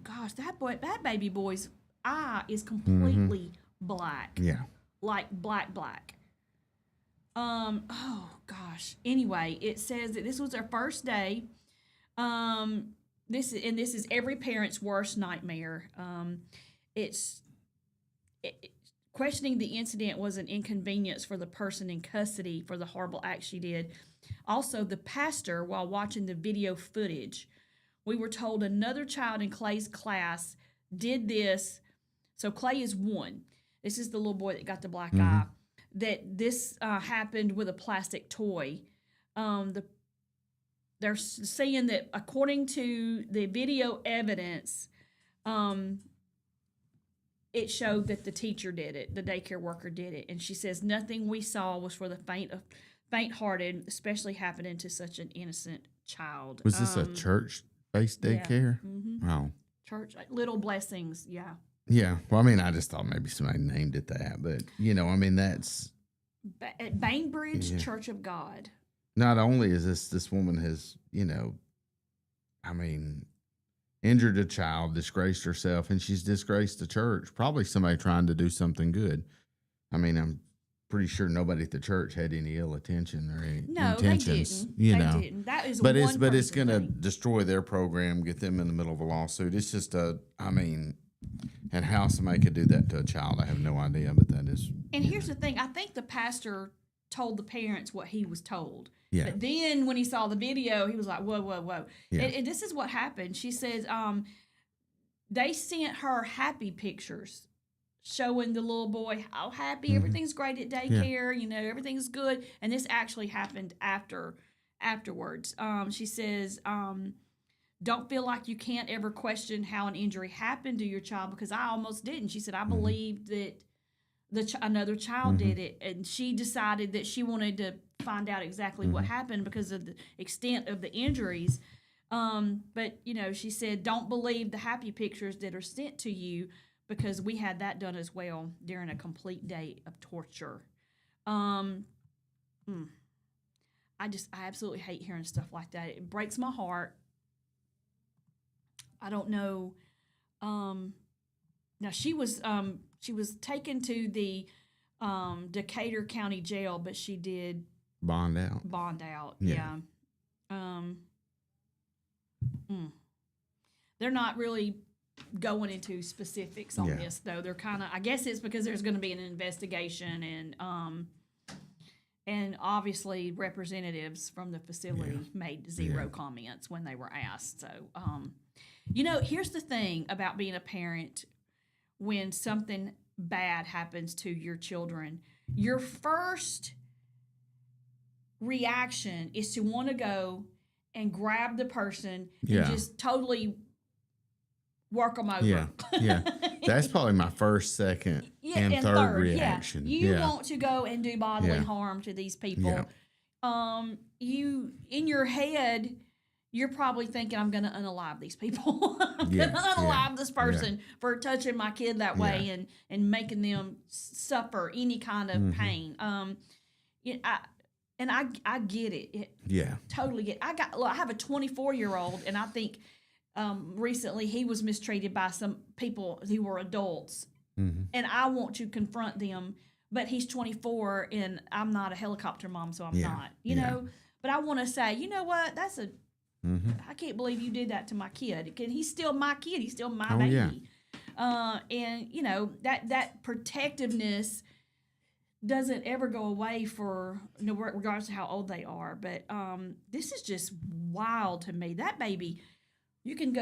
gosh, that baby boy's eye is completely black, Yeah. like black. Oh gosh. Anyway, it says that this was their first day. This is every parent's worst nightmare. questioning the incident was an inconvenience for the person in custody for the horrible act she did. Also, the pastor, while watching the video footage, we were told another child in Clay's class did this. So Clay is one. This is the little boy that got the black eye. That this happened with a plastic toy. They're saying that according to the video evidence, it showed that the teacher did it, the daycare worker did it, and she says nothing we saw was for the faint-hearted, especially happening to such an innocent child. Was this a church-based daycare? Oh, church, Little Blessings, yeah. Yeah. Well, I mean, I just thought maybe somebody named it that, but I mean, that's At Bainbridge Church of God. not only is this woman has, I mean, injured a child, disgraced herself, and she's disgraced the church. Probably somebody trying to do something good. I mean, I'm pretty sure nobody at the church had any ill intention or any intentions. They didn't. That is but one it's going to thing. destroy their program, get them in the middle of a lawsuit. It's just and how somebody could do that to a child, I have no idea. But that is. And here's the thing: I think the pastor told the parents what he was told. Yeah. But then when he saw the video, he was like, whoa, whoa, whoa. Yeah. And this is what happened. She says they sent her happy pictures showing the little boy how happy, everything's great at daycare, everything's good. And this actually happened afterwards. She says, don't feel like you can't ever question how an injury happened to your child, because I almost didn't. She said, I believed that another child did it, and she decided that she wanted to find out exactly what happened because of the extent of the injuries. But she said, don't believe the happy pictures that are sent to you, because we had that done as well during a complete day of torture. I absolutely hate hearing stuff like that. It breaks my heart. I don't know. Now she was taken to the Decatur County Jail, but she did Bond out. Yeah. They're not really going into specifics on this, though. They're kind of, I guess it's because there's going to be an investigation, and obviously representatives from the facility made zero comments when they were asked. So, here's the thing about being a parent. When something bad happens to your children, your first reaction is to want to go and grab the person and just totally work them over. Yeah. That's probably my first, second, and third reaction. You want to go and do bodily harm to these people. You, in your head, you're probably thinking, I'm going to unalive these people. I'm going to unalive this person for touching my kid that way and making them suffer any kind of pain. I get it. Totally get it. I have a 24-year-old, and I think recently he was mistreated by some people who were adults. And I want to confront them, but he's 24, and I'm not a helicopter mom, so I'm not, you know. But I want to say, you know what? That's a I can't believe you did that to my kid. He's still my kid. He's still my baby. And that protectiveness doesn't ever go away for regardless of how old they are. But this is just wild to me. That baby, you can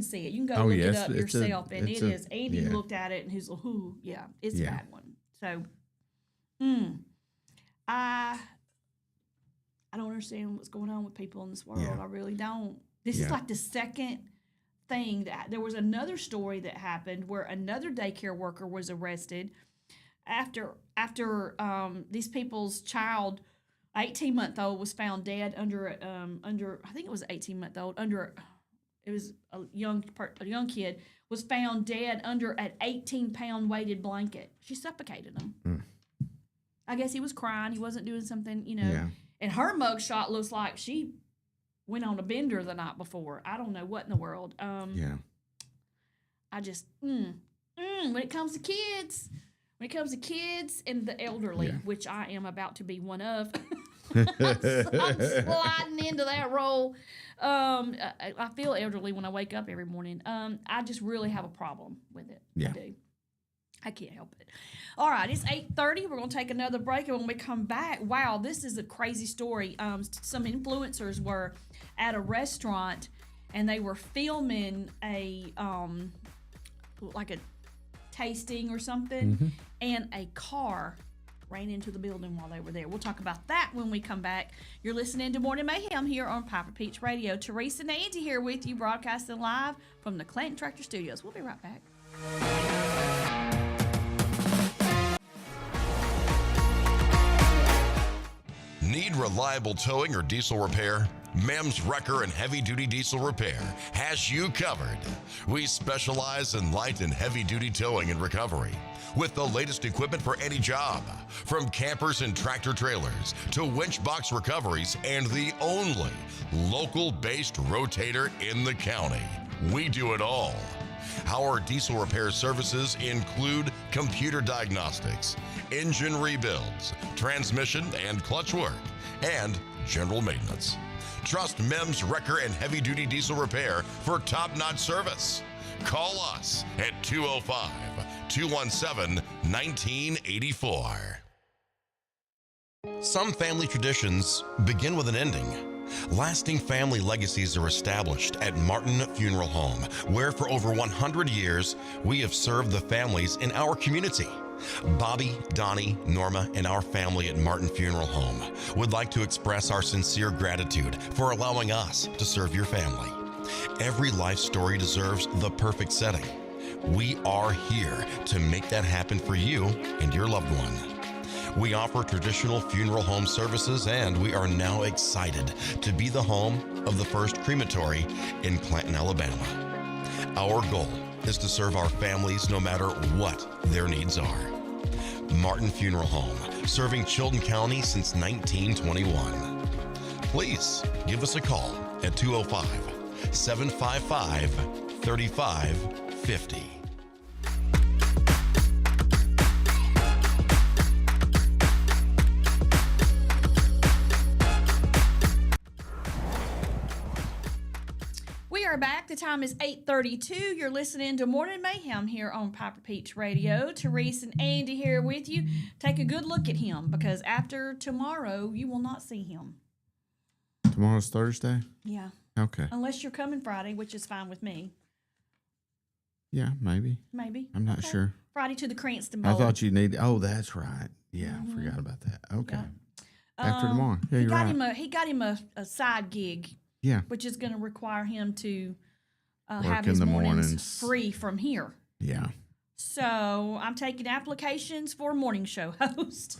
see it. You can go look it up yourself, and it is. Andy looked at it and he's like, "Ooh, yeah, it's a bad one." So, I don't understand what's going on with people in this world. I really don't. This is like the second thing that there was another story that happened where another daycare worker was arrested after these people's child, 18-month-old, was found dead under I think it was 18-month-old it was a young kid was found dead under an 18-pound weighted blanket. She suffocated him. I guess he was crying. He wasn't doing something, And her mugshot looks like she went on a bender the night before. I don't know what in the world. I just when it comes to kids and the elderly, which I am about to be one of, I'm sliding into that role. I feel elderly when I wake up every morning. I just really have a problem with it. I do. I can't help it. All right, it's 8:30. We're going to take another break, and when we come back, wow, this is a crazy story. Some influencers were at a restaurant, and they were filming a like a tasting or something, and a car ran into the building while they were there. We'll talk about that when we come back. You're listening to Morning Mayhem here on Piper Peach Radio. Teresa and Angie here with you, broadcasting live from the Clanton Tractor Studios. We'll be right back. Need reliable towing or diesel repair? MEMS Wrecker and Heavy Duty Diesel Repair has you covered. We specialize in light and heavy duty towing and recovery with the latest equipment for any job, from campers and tractor trailers to winch box recoveries, and the only local-based rotator in the county. We do it all. Our diesel repair services include computer diagnostics, engine rebuilds, transmission and clutch work, and general maintenance. Trust MEMS Wrecker and Heavy Duty Diesel Repair for top-notch service. Call us at 205-217-1984. Some family traditions begin with an ending. Lasting family legacies are established at Martin Funeral Home, where for over 100 years, we have served the families in our community. Bobby, Donnie, Norma, and our family at Martin Funeral Home would like to express our sincere gratitude for allowing us to serve your family. Every life story deserves the perfect setting. We are here to make that happen for you and your loved one. We offer traditional funeral home services, and we are now excited to be the home of the first crematory in Clanton, Alabama. Our goal is to serve our families no matter what their needs are. Martin Funeral Home, serving Chilton County since 1921. Please give us a call at 205-755-3550. We are back. The time is 8:32. You're listening to Morning Mayhem here on Piper Peach Radio. Teresa and Andy here with you. Take a good look at him, because after tomorrow, you will not see him. Tomorrow's Thursday? Yeah. Okay. Unless you're coming Friday, which is fine with me. Yeah, maybe. Maybe. I'm not Okay. sure. Friday to the Cranston Bowl. I thought you needed. Oh, that's right. Yeah, I forgot about that. Okay. Yeah. After tomorrow. Yeah, you're right. He got him a side gig, Yeah. which is going to require him to Work have in his the mornings mornings. free from here. Yeah. So I'm taking applications for a morning show host.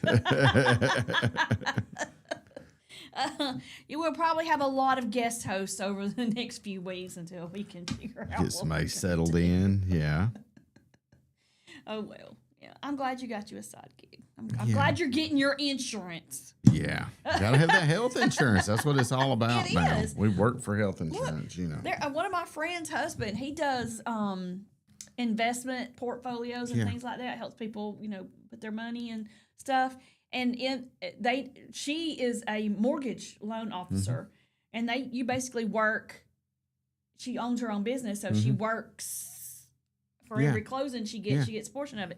You will probably have a lot of guest hosts over the next few weeks until we can figure out. Get somebody settled in. Yeah. Oh well, yeah. I'm glad you got you a side gig. I'm Yeah. glad you're getting your insurance. Yeah. Gotta have that health insurance. That's what it's all about It now. is. We work for health insurance, you know. There, one of my friend's husband, he does investment portfolios and Yeah. things like that. Helps people, put their money and stuff. And she is a mortgage loan officer, Mm-hmm. and you basically work. She owns her own business, so she works for Mm-hmm. Yeah. every closing she gets. Yeah. She gets a portion of it.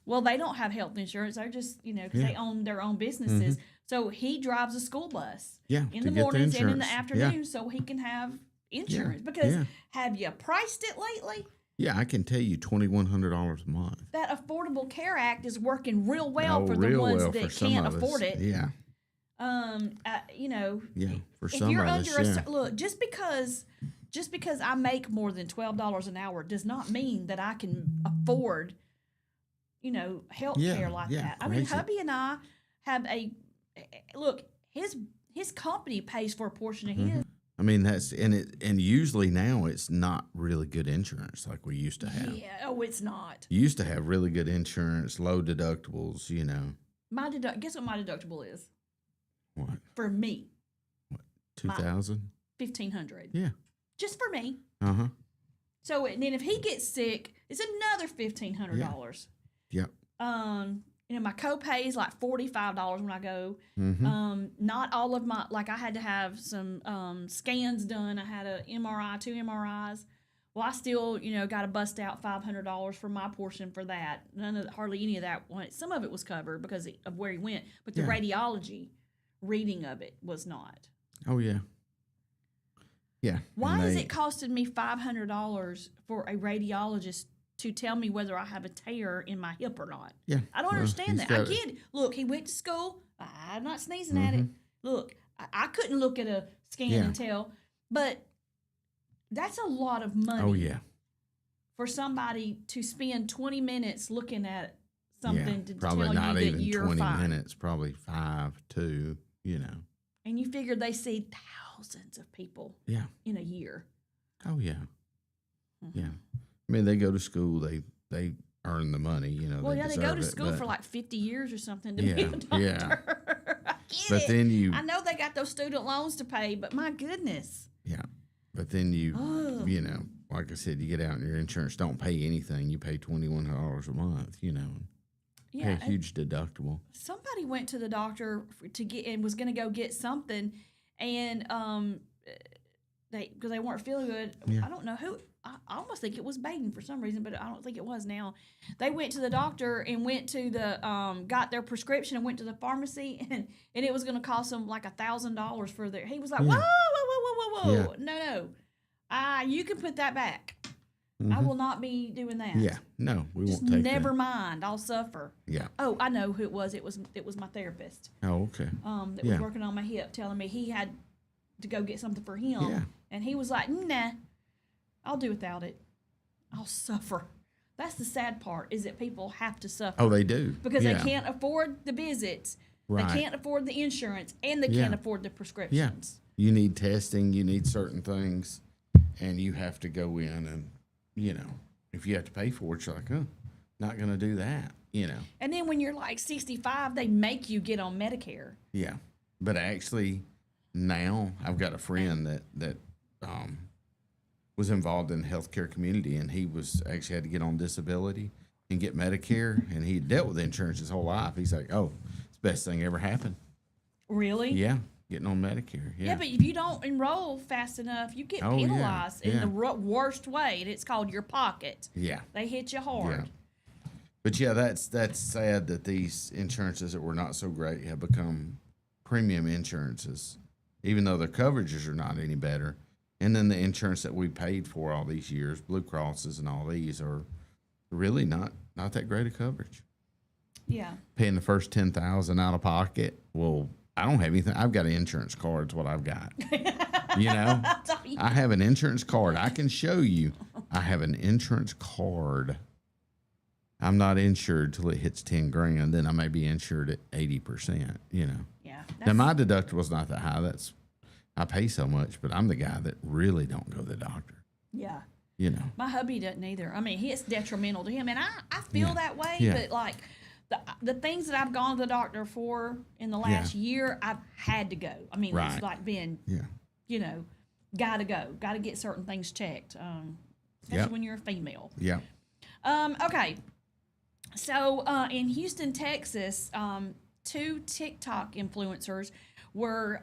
Well, they don't have health insurance. They're just, because Yeah. they own their own businesses. So he drives a school bus Yeah. in to the get mornings and in the insurance. afternoon, so he can have insurance. Because Yeah. have you priced it lately? Yeah, I can tell you $2,100 a month. That Affordable Care Act is working real well for the real ones well that for some can't of us. afford it. Yeah. Yeah, For if some you're of under us, yeah. look, just because I make more than $12 an hour does not mean that I can afford, health care like yeah, that. I mean, crazy. hubby and I have look. His company pays for a portion of his. I mean, and usually now it's not really good insurance like we used to have. Yeah. Oh, it's not. You used to have really good insurance, low deductibles, Guess what my deductible is What? for me? 2,000? $1,500. Yeah. Just for me. Uh-huh. So and then if he gets sick, it's another $1,500. Yep. My copay is like $45 when I go. Mm-hmm. Not all of I had to have some scans done. I had a MRI, 2 MRIs. Well, I still, got to bust out $500 for my portion for that. Hardly any of that. Some of it was covered because of where he went, but the Yeah. radiology reading of it was not. Oh yeah. Yeah. Why and is they- it costing me $500 for a radiologist to tell me whether I have a tear in my hip or not? Yeah. I don't well, understand he's that. I got- get it. Look, he went to school. I'm not sneezing at it. Look, I couldn't look at a scan Yeah. and tell, but that's a lot of money Oh yeah. for somebody to spend 20 minutes looking at something Yeah. to Probably tell not you that even you're 20 fine. minutes. Probably 5, 2. And you figure they see thousands of people Yeah. in a year. Oh yeah. Mm-hmm. Yeah. I mean, they go to school. They earn the money. Well, yeah, they go deserve to it, school but- for like 50 years or something to be a Yeah, doctor. yeah. I get But it. then you, I know they got those student loans to pay, but my goodness. yeah. But then you, Ugh. like I said, you get out and your insurance don't pay anything. You pay $2,100 a month. Pay Yeah, a huge deductible. somebody went to the doctor to get and was going to go get something, and because they weren't feeling good. Yeah. I don't know who. I almost think it was Baden for some reason, but I don't think it was now. They went to the doctor and went to the got their prescription and went to the pharmacy, and it was going to cost them like $1,000 for their. He was like, Yeah. whoa, Yeah. no, you can put that back. I will not be doing that. Mm-hmm. Yeah. No, we Just won't take never that. mind. I'll suffer. Yeah. Oh, I know who it was. It was my therapist. Oh, okay. That Yeah. was working on my hip, telling me he had to go get something for him. Yeah. And he was like, nah, I'll do without it. I'll suffer. That's the sad part, is that people have to suffer. Oh, they do. because yeah. they can't afford the visits, Right. they can't afford the insurance, and they Yeah. can't afford the Yeah. prescriptions. You need testing. You need certain things, and you have to go in and, if you have to pay for it, you're like, oh, not going to do that. And then when you're like 65, they make you get on Medicare. Yeah, but actually, now I've got a friend that was involved in the healthcare community, and he was actually had to get on disability and get Medicare, and he dealt with insurance his whole life. He's like, oh, it's the best thing ever happened. Really? Yeah, getting on Medicare. Yeah, but if you don't enroll fast enough, you get Oh, yeah, penalized in yeah. the worst way, and it's called your pocket. yeah. They hit you hard. But yeah, that's sad that these insurances that were not so great have become premium insurances, even though their coverages are not any better. And then the insurance that we paid for all these years, Blue Crosses and all these, are really not that great a coverage. Yeah. Paying the first $10,000 out of pocket. Well, I don't have anything. I've got an insurance card. Is what I've got. I have an insurance card. I can show you. I have an insurance card. I'm not insured till it hits 10 grand. Then I may be insured at 80%. Yeah. Now my deductible's not that high. I pay so much, but I'm the guy that really don't go to the doctor. Yeah. My My hubby doesn't either. I mean, it's detrimental to him, and I feel Yeah. that way. Yeah. But like the things that I've gone to the doctor for in the last year, I've had to go. I mean, Right. it's like been, Yeah. gotta go, gotta get certain things checked, especially Yep. when you're a female. Yeah. Okay. So in Houston, Texas, 2 TikTok influencers were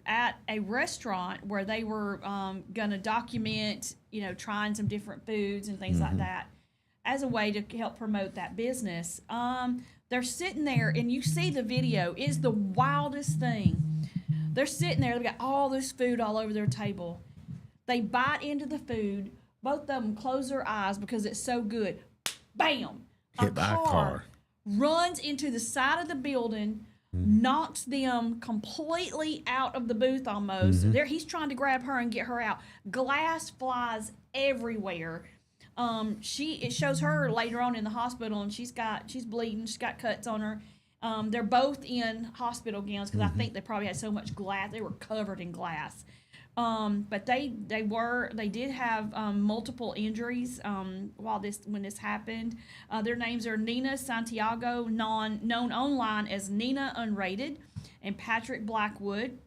at a restaurant where they were going to document, trying some different foods and things like that as a way to help promote that business. They're sitting there, and you see the video. It's the wildest thing. They're sitting there. They've got all this food all over their table. They bite into the food. Both of them close their eyes because it's so good. Bam! Hit by a car. Runs into the side of the building, knocks them completely out of the booth almost. There, he's trying to grab her and get her out. Glass flies everywhere. It shows her later on in the hospital, and she's bleeding. She's got cuts on her. They're both in hospital gowns because I think they probably had so much glass. They were covered in glass. But they did have multiple injuries when this happened. Their names are Nina Santiago, known online as Nina Unrated, and Patrick Blackwood.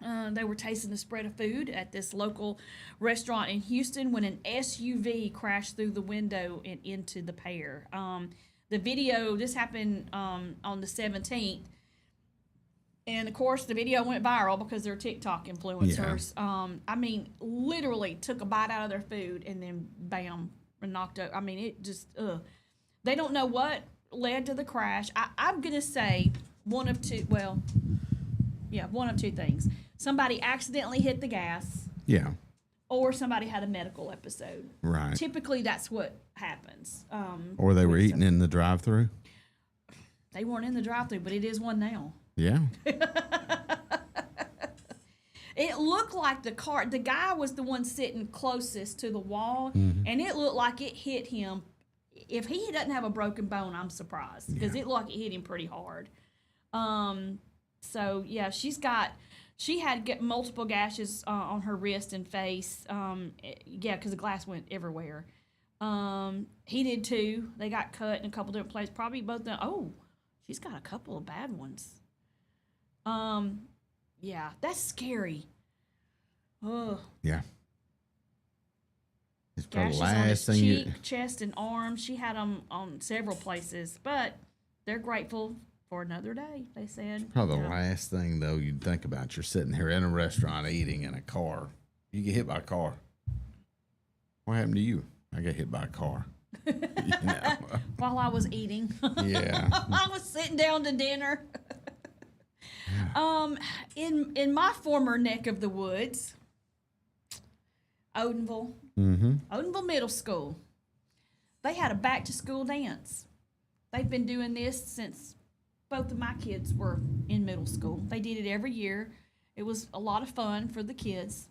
They were tasting the spread of food at this local restaurant in Houston when an SUV crashed through the window and into the pair. The video, this happened on the 17th. And of course, the video went viral because they're TikTok influencers. I mean, literally took a bite out of their food and then bam, knocked out. I mean, it just, they don't know what led to the crash. I'm going to say one of two things. Somebody accidentally hit the gas, Yeah. or somebody had a medical episode. Right. Typically, that's what happens. Or they were eating in the drive-through. They weren't in the drive-thru, but it is one now. Yeah. It looked like the guy was the one sitting closest to the wall, Mm-hmm. and it looked like it hit him. If he doesn't have a broken bone, I'm surprised, because it looked like it hit him pretty hard. So yeah, she had multiple gashes on her wrist and face. Because the glass went everywhere. He did too. They got cut in a couple different places. Probably both. She's got a couple of bad ones. Yeah, that's scary. Oh. Yeah. It's probably Gashes the on his last thing cheek, chest, and arms. She had them on several places, but they're grateful for another day, they said. Probably the last thing, though, you'd think about. You're sitting here in a restaurant eating in a car. You get hit by a car. What happened to you? I got hit by a car. You know? While I was eating. Yeah. I was sitting down to dinner. In my former neck of the woods, Odenville, Odenville Middle School, they had a back-to-school dance. They've been doing this since both of my kids were in middle school. They did it every year. It was a lot of fun for the kids.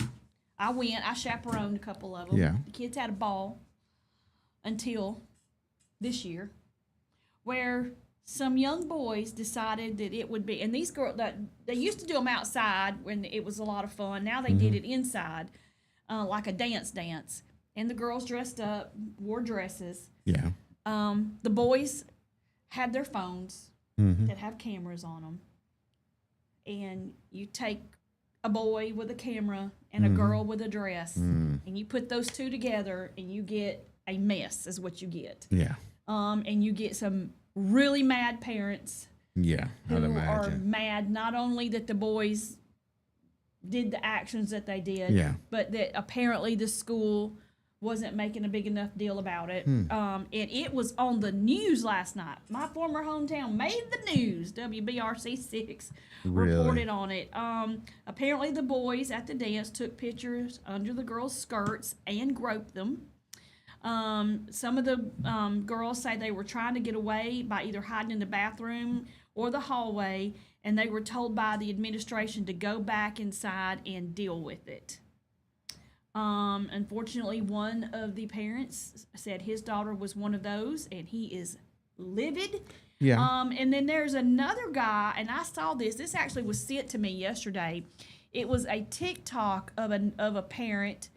I chaperoned a couple of them. Yeah. The kids had a ball until this year, where some young boys decided that it would be, and these girls, that they used to do them outside when it was a lot of fun. Now they did it inside, like a dance, and the girls dressed up, wore dresses. Yeah. The boys had their phones that have cameras on them, and you take a boy with a camera and a girl with a dress, and you put those two together, and you get a mess, is what you get. Yeah. And you get some really mad parents Yeah. I'd who are imagine. mad not only that the boys did the actions that they did, Yeah. but that apparently the school wasn't making a big enough deal about it. And it was on the news last night. My former hometown made the news. WBRC6 Really? reported on it. Apparently the boys at the dance took pictures under the girls' skirts and groped them. Some of the girls say they were trying to get away by either hiding in the bathroom or the hallway, and they were told by the administration to go back inside and deal with it. Unfortunately, one of the parents said his daughter was one of those, and he is livid. Yeah. And then there's another guy, and I saw this. This actually was sent to me yesterday. It was a TikTok of a parent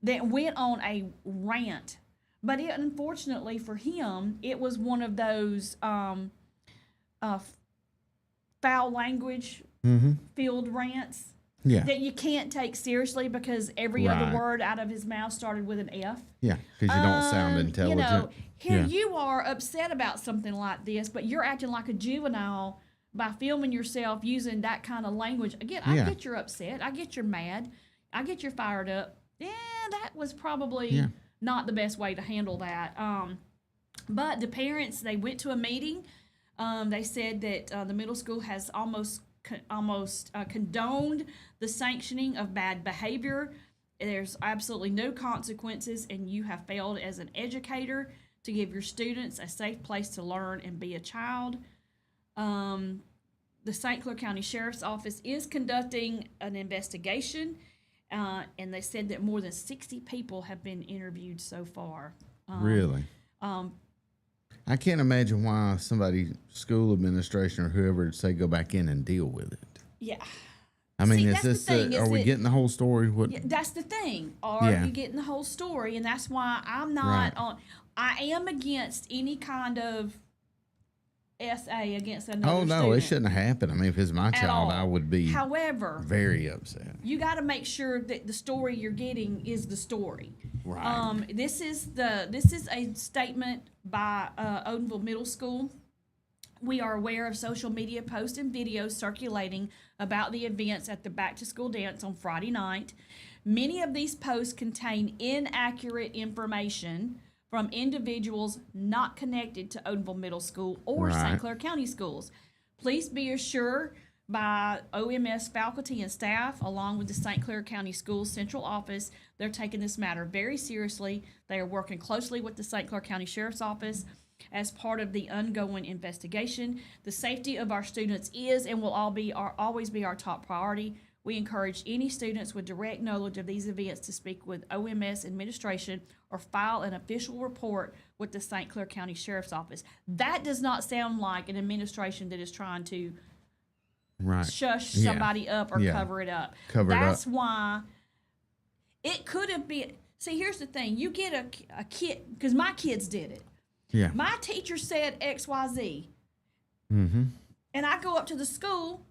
that went on a rant, but unfortunately for him, it was one of those foul language filled rants Yeah. that you can't take seriously because every Right. other word out of his mouth started with an F. Yeah. Because you don't sound intelligent. You know, here Yeah. you are upset about something like this, but you're acting like a juvenile by filming yourself using that kind of language. Again, I Yeah. get you're upset. I get you're mad. I get you're fired up. Yeah, that was probably Yeah. not the best way to handle that. But the parents, they went to a meeting. They said that the middle school has almost condoned the sanctioning of bad behavior. There's absolutely no consequences, and you have failed as an educator to give your students a safe place to learn and be a child. The St. Clair County Sheriff's Office is conducting an investigation, and they said that more than 60 people have been interviewed so far. Really? I can't imagine why somebody, school administration or whoever, would say go back in and deal with it. Yeah. I mean, See, is that's the this? thing, Are is we that- getting the whole story? What? Yeah, that's the thing. Are Yeah. you getting the whole story? And that's why I'm not Right. on. I am against any kind of SA against another Oh no, student it shouldn't have happened. I mean, if it's my at child, all. I would be However, very upset. you got to make sure that the story you're getting is the story. Right. This is a statement by Odenville Middle School, We are aware of social media posts and videos circulating about the events at the back to school dance on Friday night. Many of these posts contain inaccurate information from individuals not connected to Odenville Middle School or Right. St. Clair County Schools. Please be assured by OMS faculty and staff, along with the St. Clair County Schools Central Office, they're taking this matter very seriously. They are working closely with the St. Clair County Sheriff's Office as part of the ongoing investigation. The safety of our students is and will always be our top priority. We encourage any students with direct knowledge of these events to speak with OMS administration or file an official report with the St. Clair County Sheriff's Office. That does not sound like an administration that is trying to Right. shush Yeah. somebody up or Yeah. cover it up. Cover it That's up. why it could have been. See, here's the thing. You get a kid, because my kids did it. Yeah. My teacher said XYZ. Mm-hmm. And I go up to the school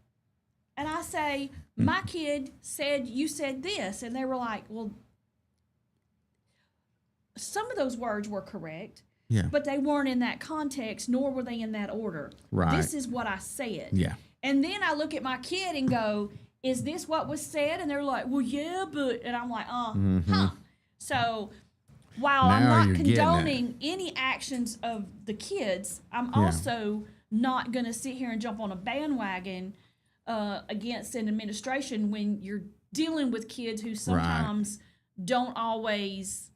and I say, my kid said you said this. And they were like, well, some of those words were correct, Yeah. but they weren't in that context, nor were they in that order. Right. This is what I said. Yeah. And then I look at my kid and go, is this what was said? And they're like, well, yeah, but, and I'm like, huh. So while I'm Now not you're getting it. condoning any actions of the kids, I'm also not going to sit here and jump on a bandwagon against an administration when you're dealing with kids who sometimes don't always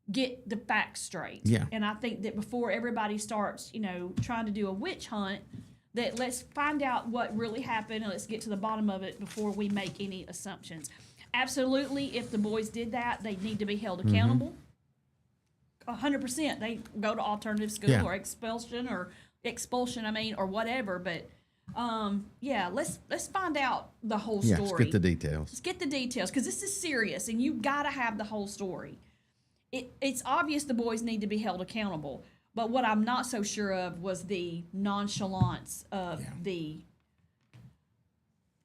get the facts straight. Yeah. And I think that before everybody starts, trying to do a witch hunt, that let's find out what really happened and let's get to the bottom of it before we make any assumptions. Absolutely, if the boys did that, they need to be held accountable. 100%. They go to alternative school Yeah. or expulsion, or whatever. But let's find out the whole Yeah. story. Let's get the details. Let's get the details, because this is serious and you got to have the whole story. It's obvious the boys need to be held accountable, but what I'm not so sure of was the nonchalance of the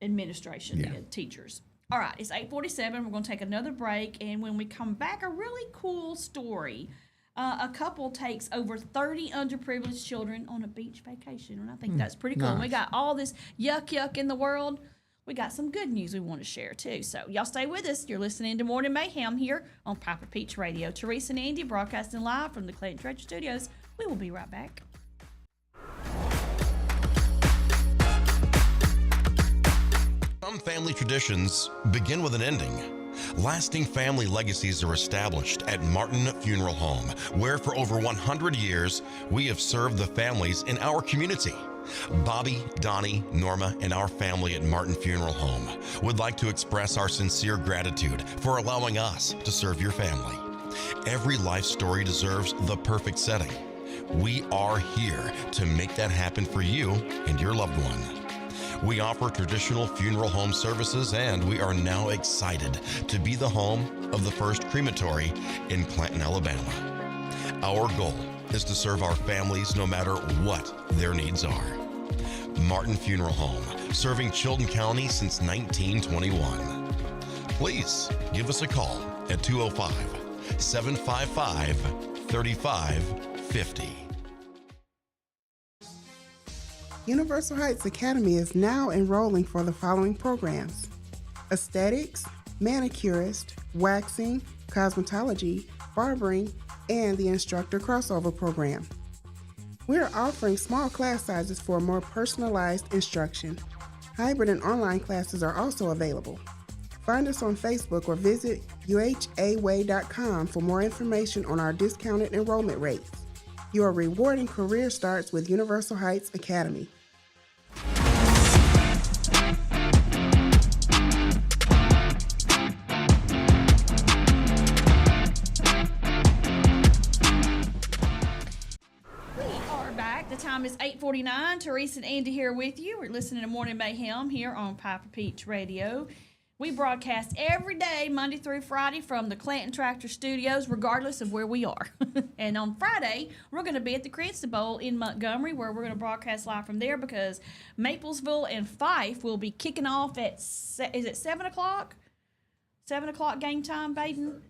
administration, Yeah. the teachers. All right, it's 8:47. We're going to take another break, and when we come back, a really cool story. A couple takes over 30 underprivileged children on a beach vacation, and I think that's pretty cool. And we got all this yuck in the world. We got some good news we want to share, too. So y'all stay with us. You're listening to Morning Mayhem here on Papa Peach Radio. Teresa and Andy broadcasting live from the Clayton Treasure Studios. We will be right back. Some family traditions begin with an ending. Lasting family legacies are established at Martin Funeral Home, where for over 100 years, we have served the families in our community. Bobby, Donnie, Norma, and our family at Martin Funeral Home would like to express our sincere gratitude for allowing us to serve your family. Every life story deserves the perfect setting. We are here to make that happen for you and your loved one. We offer traditional funeral home services, and we are now excited to be the home of the first crematory in Clanton, Alabama. Our goal is to serve our families no matter what their needs are. Martin Funeral Home, serving Chilton County since 1921. Please give us a call at 205-755-3550. Universal Heights Academy is now enrolling for the following programs: aesthetics, manicurist, waxing, cosmetology, barbering, and the instructor crossover program. We are offering small class sizes for more personalized instruction. Hybrid and online classes are also available. Find us on Facebook or visit uhaway.com for more information on our discounted enrollment rates. Your rewarding career starts with Universal Heights Academy. We are back. The time is 8:49. Teresa and Andy here with you. We're listening to Morning Mayhem here on Papa Peach Radio. We broadcast every day, Monday through Friday, from the Clanton Tractor Studios, regardless of where we are. And on Friday, we're going to be at the Cranston Bowl in Montgomery, where we're going to broadcast live from there, because Maplesville and Fife will be kicking off at, is it 7 o'clock? 7 o'clock game time, Baden?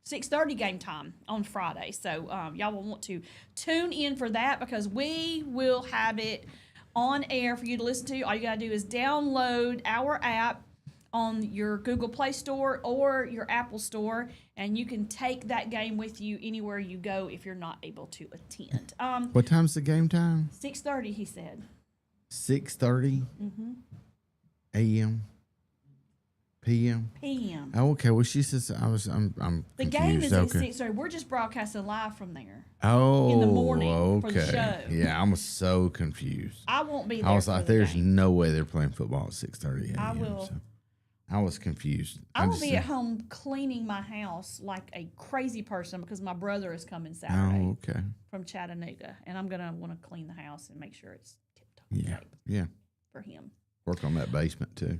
6:30 game time on Friday. So y'all will want to tune in for that because we will have it on air for you to listen to. All you got to do is download our app on your Google Play Store or your Apple Store, and you can take that game with you anywhere you go if you're not able to attend. What time's the game time? 6:30, he said. 6:30 a.m. p.m. p.m. Oh, okay. Well, she says I'm The confused. game is at Okay. 6:30. We're just broadcasting live from there. Oh, in the morning okay. for the show. Yeah, I'm so confused. I won't be there. I was for like, the "There's game. no way they're playing football at 6:30 a.m." I will. So I was confused. I will just be said, at home cleaning my house like a crazy person because my brother is coming Saturday Oh, okay. from Chattanooga, and I'm gonna want to clean the house and make sure it's tip top Yeah, shape yeah. for him. Work on that basement too.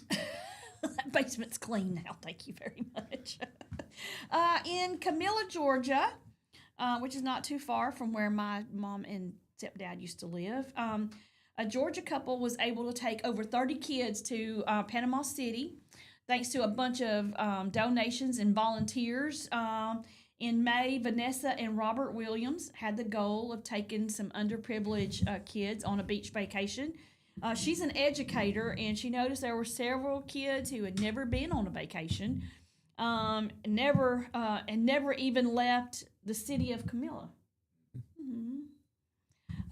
That basement's clean now. Thank you very much. In Camilla, Georgia, which is not too far from where my mom and stepdad used to live, a Georgia couple was able to take over 30 kids to Panama City thanks to a bunch of donations and volunteers. In May, Vanessa and Robert Williams had the goal of taking some underprivileged kids on a beach vacation. She's an educator, and she noticed there were several kids who had never been on a vacation, never even left the city of Camilla.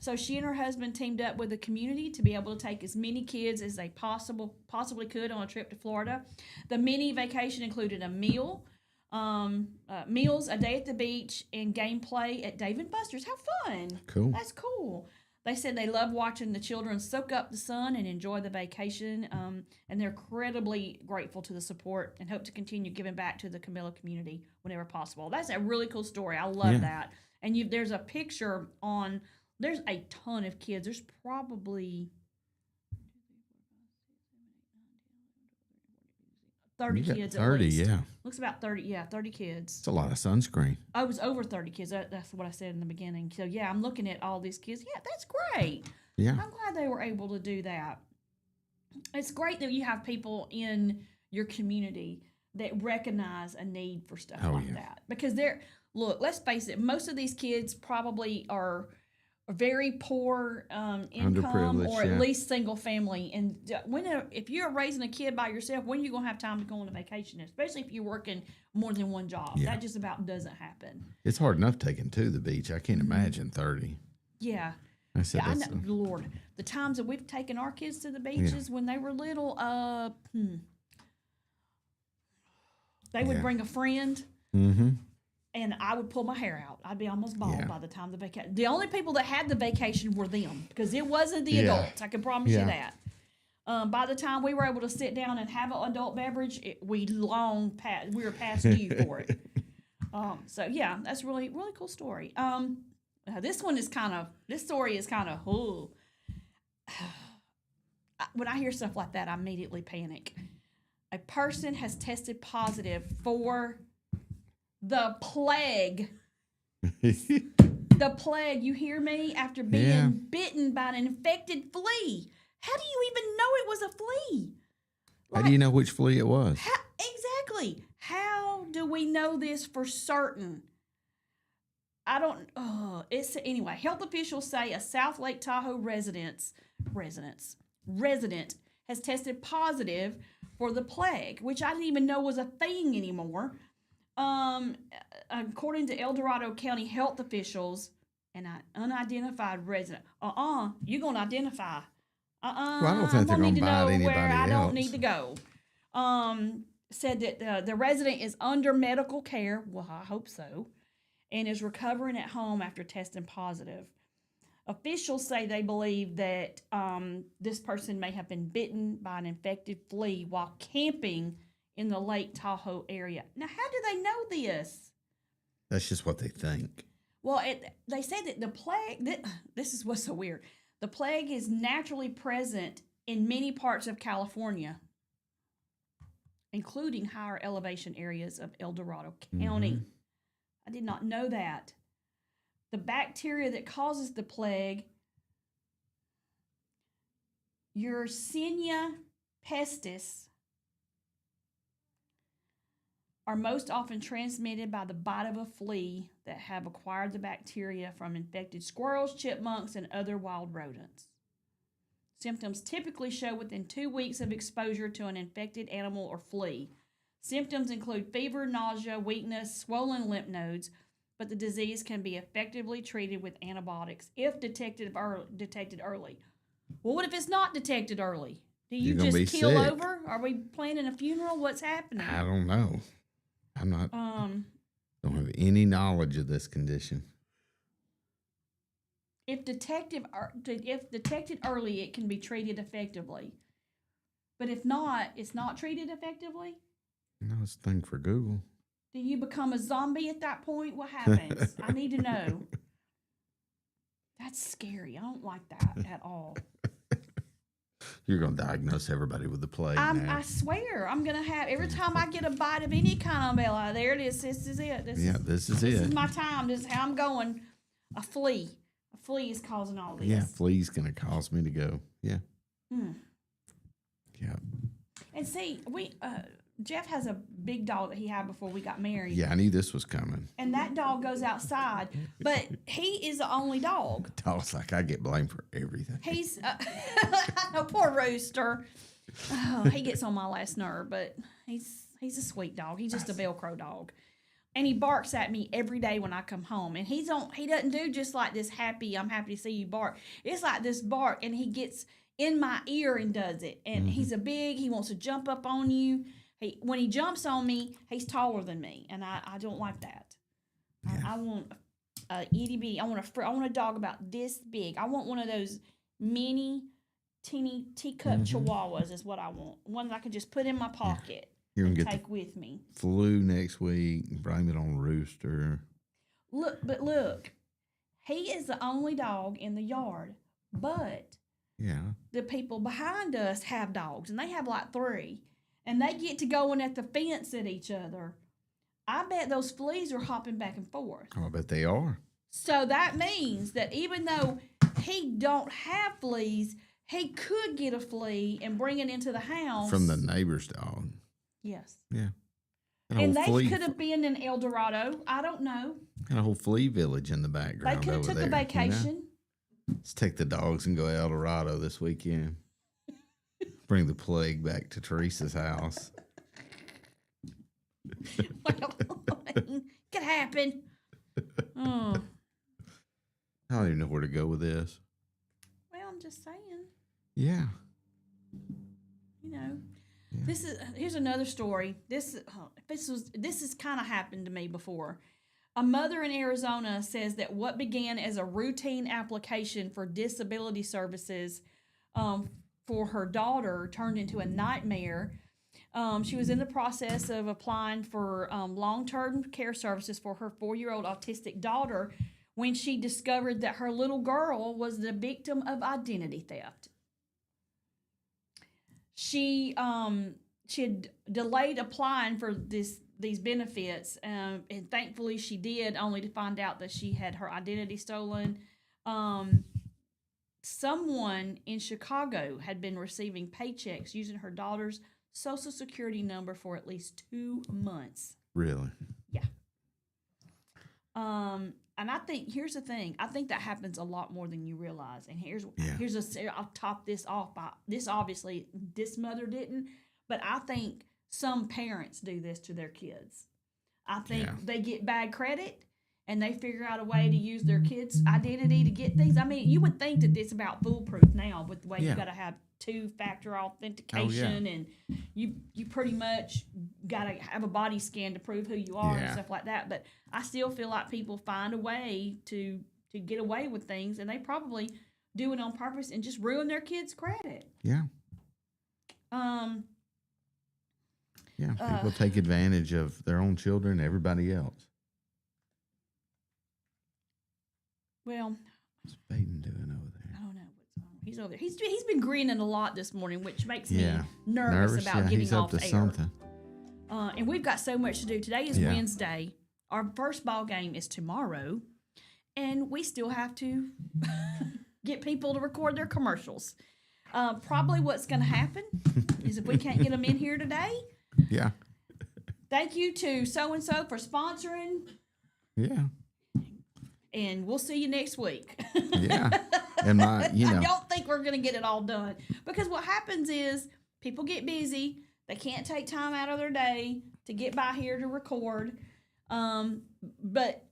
So she and her husband teamed up with the community to be able to take as many kids as they possibly could on a trip to Florida. The mini vacation included a meal, meals, a day at the beach, and gameplay at Dave & Buster's. How fun! Cool. That's cool. They said they love watching the children soak up the sun and enjoy the vacation, and they're incredibly grateful to the support and hope to continue giving back to the Camilla community whenever possible. That's a really cool story. I love that. And there's a picture on. There's a ton of kids. There's probably 30 You got kids 30, at least. yeah. Looks about 30, 30 kids. It's a lot of sunscreen. I was over 30 kids. That's what I said in the beginning. So, yeah, I'm looking at all these kids. Yeah, that's great. Yeah. I'm glad they were able to do that. It's great that you have people in your community that recognize a need for stuff like that. Because look, let's face it, most of these kids probably are very poor income or at least single family. And if you're raising a kid by yourself, when are you going to have time to go on a vacation, especially if you're working more than one job? Yeah. That just about doesn't happen. It's hard enough taking to the beach. I can't imagine 30. Yeah. I said I that's know, Lord, the times that we've taken our kids to the beaches when they were little, they would bring a friend. Mm-hmm. And I would pull my hair out. I'd be almost bald by the time the vacation. The only people that had the vacation were them because it wasn't the adults. I can promise you that. By the time we were able to sit down and have an adult beverage, we were past due for it. So yeah, that's really cool story. This story is kind of when I hear stuff like that, I immediately panic. A person has tested positive for the plague. The plague, you hear me? After being bitten by an infected flea. How do you even know it was a flea? How do you know which flea it was? Exactly. How do we know this for certain? I don't. Anyway. Health officials say a South Lake Tahoe resident has tested positive for the plague, which I didn't even know was a thing anymore. According to El Dorado County health officials, an unidentified resident. You gonna identify? Well, I don't think they're gonna gonna bite anybody where I else. don't need to go. Said that the resident is under medical care. Well, I hope so, and is recovering at home after testing positive. Officials say they believe that this person may have been bitten by an infected flea while camping in the Lake Tahoe area. Now, how do they know this? That's just what they think. Well, they said that the plague, this is what's so weird. The plague is naturally present in many parts of California, including higher elevation areas of El Dorado County. Mm-hmm. I did not know that. The bacteria that causes the plague, Yersinia pestis, are most often transmitted by the bite of a flea that have acquired the bacteria from infected squirrels, chipmunks, and other wild rodents. Symptoms typically show within 2 weeks of exposure to an infected animal or flea. Symptoms include fever, nausea, weakness, swollen lymph nodes, but the disease can be effectively treated with antibiotics if detected early. Well, what if it's not detected early? Do you You're gonna just be keel sick. over? Are we planning a funeral? What's happening? I don't know. I'm not. Don't have any knowledge of this condition. If detected early, it can be treated effectively. But if not, it's not treated effectively. No, it's a thing for Google. Do you become a zombie at that point? What happens? I need to know. That's scary. I don't like that at all. You're gonna diagnose everybody with the plague now. I swear, I'm gonna have every time I get a bite of any kind of umbrella. There it is. This is it. This is This it. is my time. This is how I'm going. A flea is causing all this. Yeah, flea's gonna cause me to go. Yeah. Yeah. And see, Jeff has a big dog that he had before we got married. Yeah, I knew this was coming. And that dog goes outside, but he is the only dog. Dog's like, I get blamed for everything. He's, I know, poor Rooster. Oh, he gets on my last nerve, but he's a sweet dog. He's just a Velcro dog. And he barks at me every day when I come home. And he doesn't do just like this I'm happy to see you bark. It's like this bark, and he gets in my ear and does it. And he wants to jump up on you. When he jumps on me, he's taller than me, and I don't like that. Yeah. I want a itty bitty. I want a dog about this big. I want one of those mini, teeny teacup chihuahuas. Is what I want. One that I can just put in my pocket and take with me. Flu next week. Blame it on Rooster. Look, he is the only dog in the yard, but the people behind us have dogs, and they have like 3. And they get to going at the fence at each other. I bet those fleas are hopping back and forth. Oh, I bet they are. So that means that even though he don't have fleas, he could get a flea and bring it into the house. From the neighbor's dog. Yes. Yeah. And they could have been in El Dorado. I don't know. Got a whole flea village in the They background could have over took there. a vacation. Let's take the dogs and go to El Dorado this weekend. Bring the plague back to Teresa's house. Well, could happen. Oh. I don't even know where to go with this. Well, I'm just saying. Yeah. You know, here's another story. This has kind of happened to me before. A mother in Arizona says that what began as a routine application for disability services for her daughter turned into a nightmare. She was in the process of applying for long-term care services for her 4-year-old autistic daughter when she discovered that her little girl was the victim of identity theft. She had delayed applying for these benefits, and thankfully she did, only to find out that she had her identity stolen. Someone in Chicago had been receiving paychecks using her daughter's Social Security number for at least 2 months. Really? Yeah. And I think, here's the thing. I think that happens a lot more than you realize. And I'll top this off by this. Obviously, this mother didn't, but I think some parents do this to their kids. I think they get bad credit and they figure out a way to use their kids' identity to get things. I mean, you would think that it's about foolproof now with the way you got to have 2-factor authentication and you pretty much got to have a body scan to prove who you are and stuff like that. But I still feel like people find a way to get away with things, and they probably do it on purpose and just ruin their kids' credit. Yeah. People take advantage of their own children and everybody else. Well, what's Baden doing over there? I don't know what's wrong. He's over there. He's been grinning a lot this morning, which makes me nervous about getting he's off up to air. Something. And we've got so much to do. Today is Wednesday. Our first ball game is tomorrow, and we still have to get people to record their commercials. Probably what's going to happen is if we can't get them in here today, Thank you to so-and-so for sponsoring, Yeah. and we'll see you next week. Yeah. And my, I don't think we're going to get it all done, because what happens is people get busy. They can't take time out of their day to get by here to record. But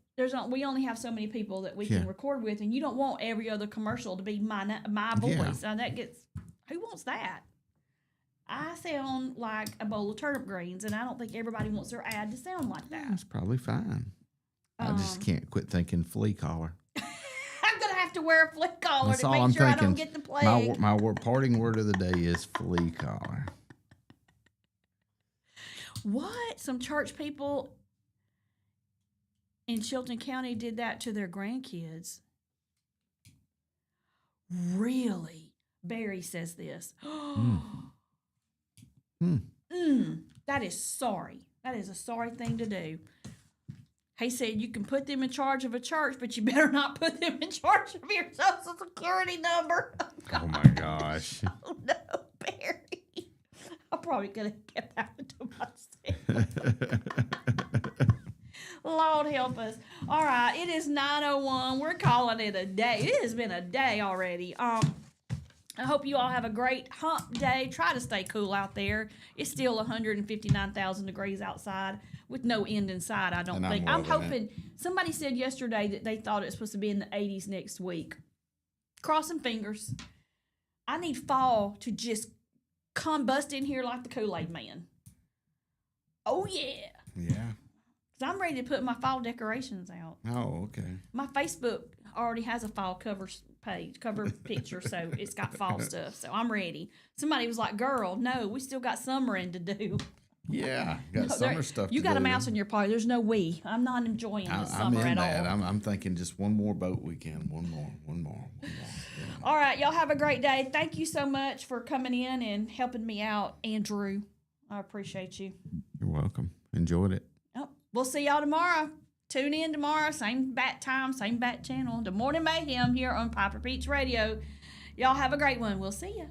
we only have so many people that we can record with, and you don't want every other commercial to be my voice. Yeah. That gets, who wants that? I sound like a bowl of turnip greens, and I don't think everybody wants their ad to sound like that. That's probably fine. I just can't quit thinking flea collar. I'm gonna have to wear a flea collar That's to all make I'm sure thinking. I don't get the plague. My parting word of the day is flea collar. What? Some church people in Chilton County did that to their grandkids. Really? Barry says this. That is sorry. That is a sorry thing to do. He said you can put them in charge of a church, but you better not put them in charge of your social security number. Oh my gosh. Oh no, Barry. I probably could have kept that one to myself. Lord help us. All right, it is 9:01. We're calling it a day. It has been a day already. I hope you all have a great hump day. Try to stay cool out there. It's still 159,000 degrees outside with no end in sight, I don't think. I'm hoping, somebody said yesterday that they thought it was supposed to be in the 80s next week. Crossing fingers. I need fall to just come bust in here like the Kool-Aid man. Oh, yeah. Yeah. 'Cause I'm ready to put my fall decorations out. Oh, okay. My Facebook already has a fall cover picture, so it's got fall stuff. So I'm ready. Somebody was like, "Girl, no, we still got summering to do." Yeah, got summer stuff. You to got do. a mouse in your party. There's no we. I'm not enjoying the summer at all. I'm thinking just one more boat weekend. One more. Yeah. All right, y'all have a great day. Thank you so much for coming in and helping me out, Andrew. I appreciate you. You're welcome. Enjoyed it. Oh, we'll see y'all tomorrow. Tune in tomorrow, same bat time, same bat channel. The Morning Mayhem here on Piper Peach Radio. Y'all have a great one. We'll see you.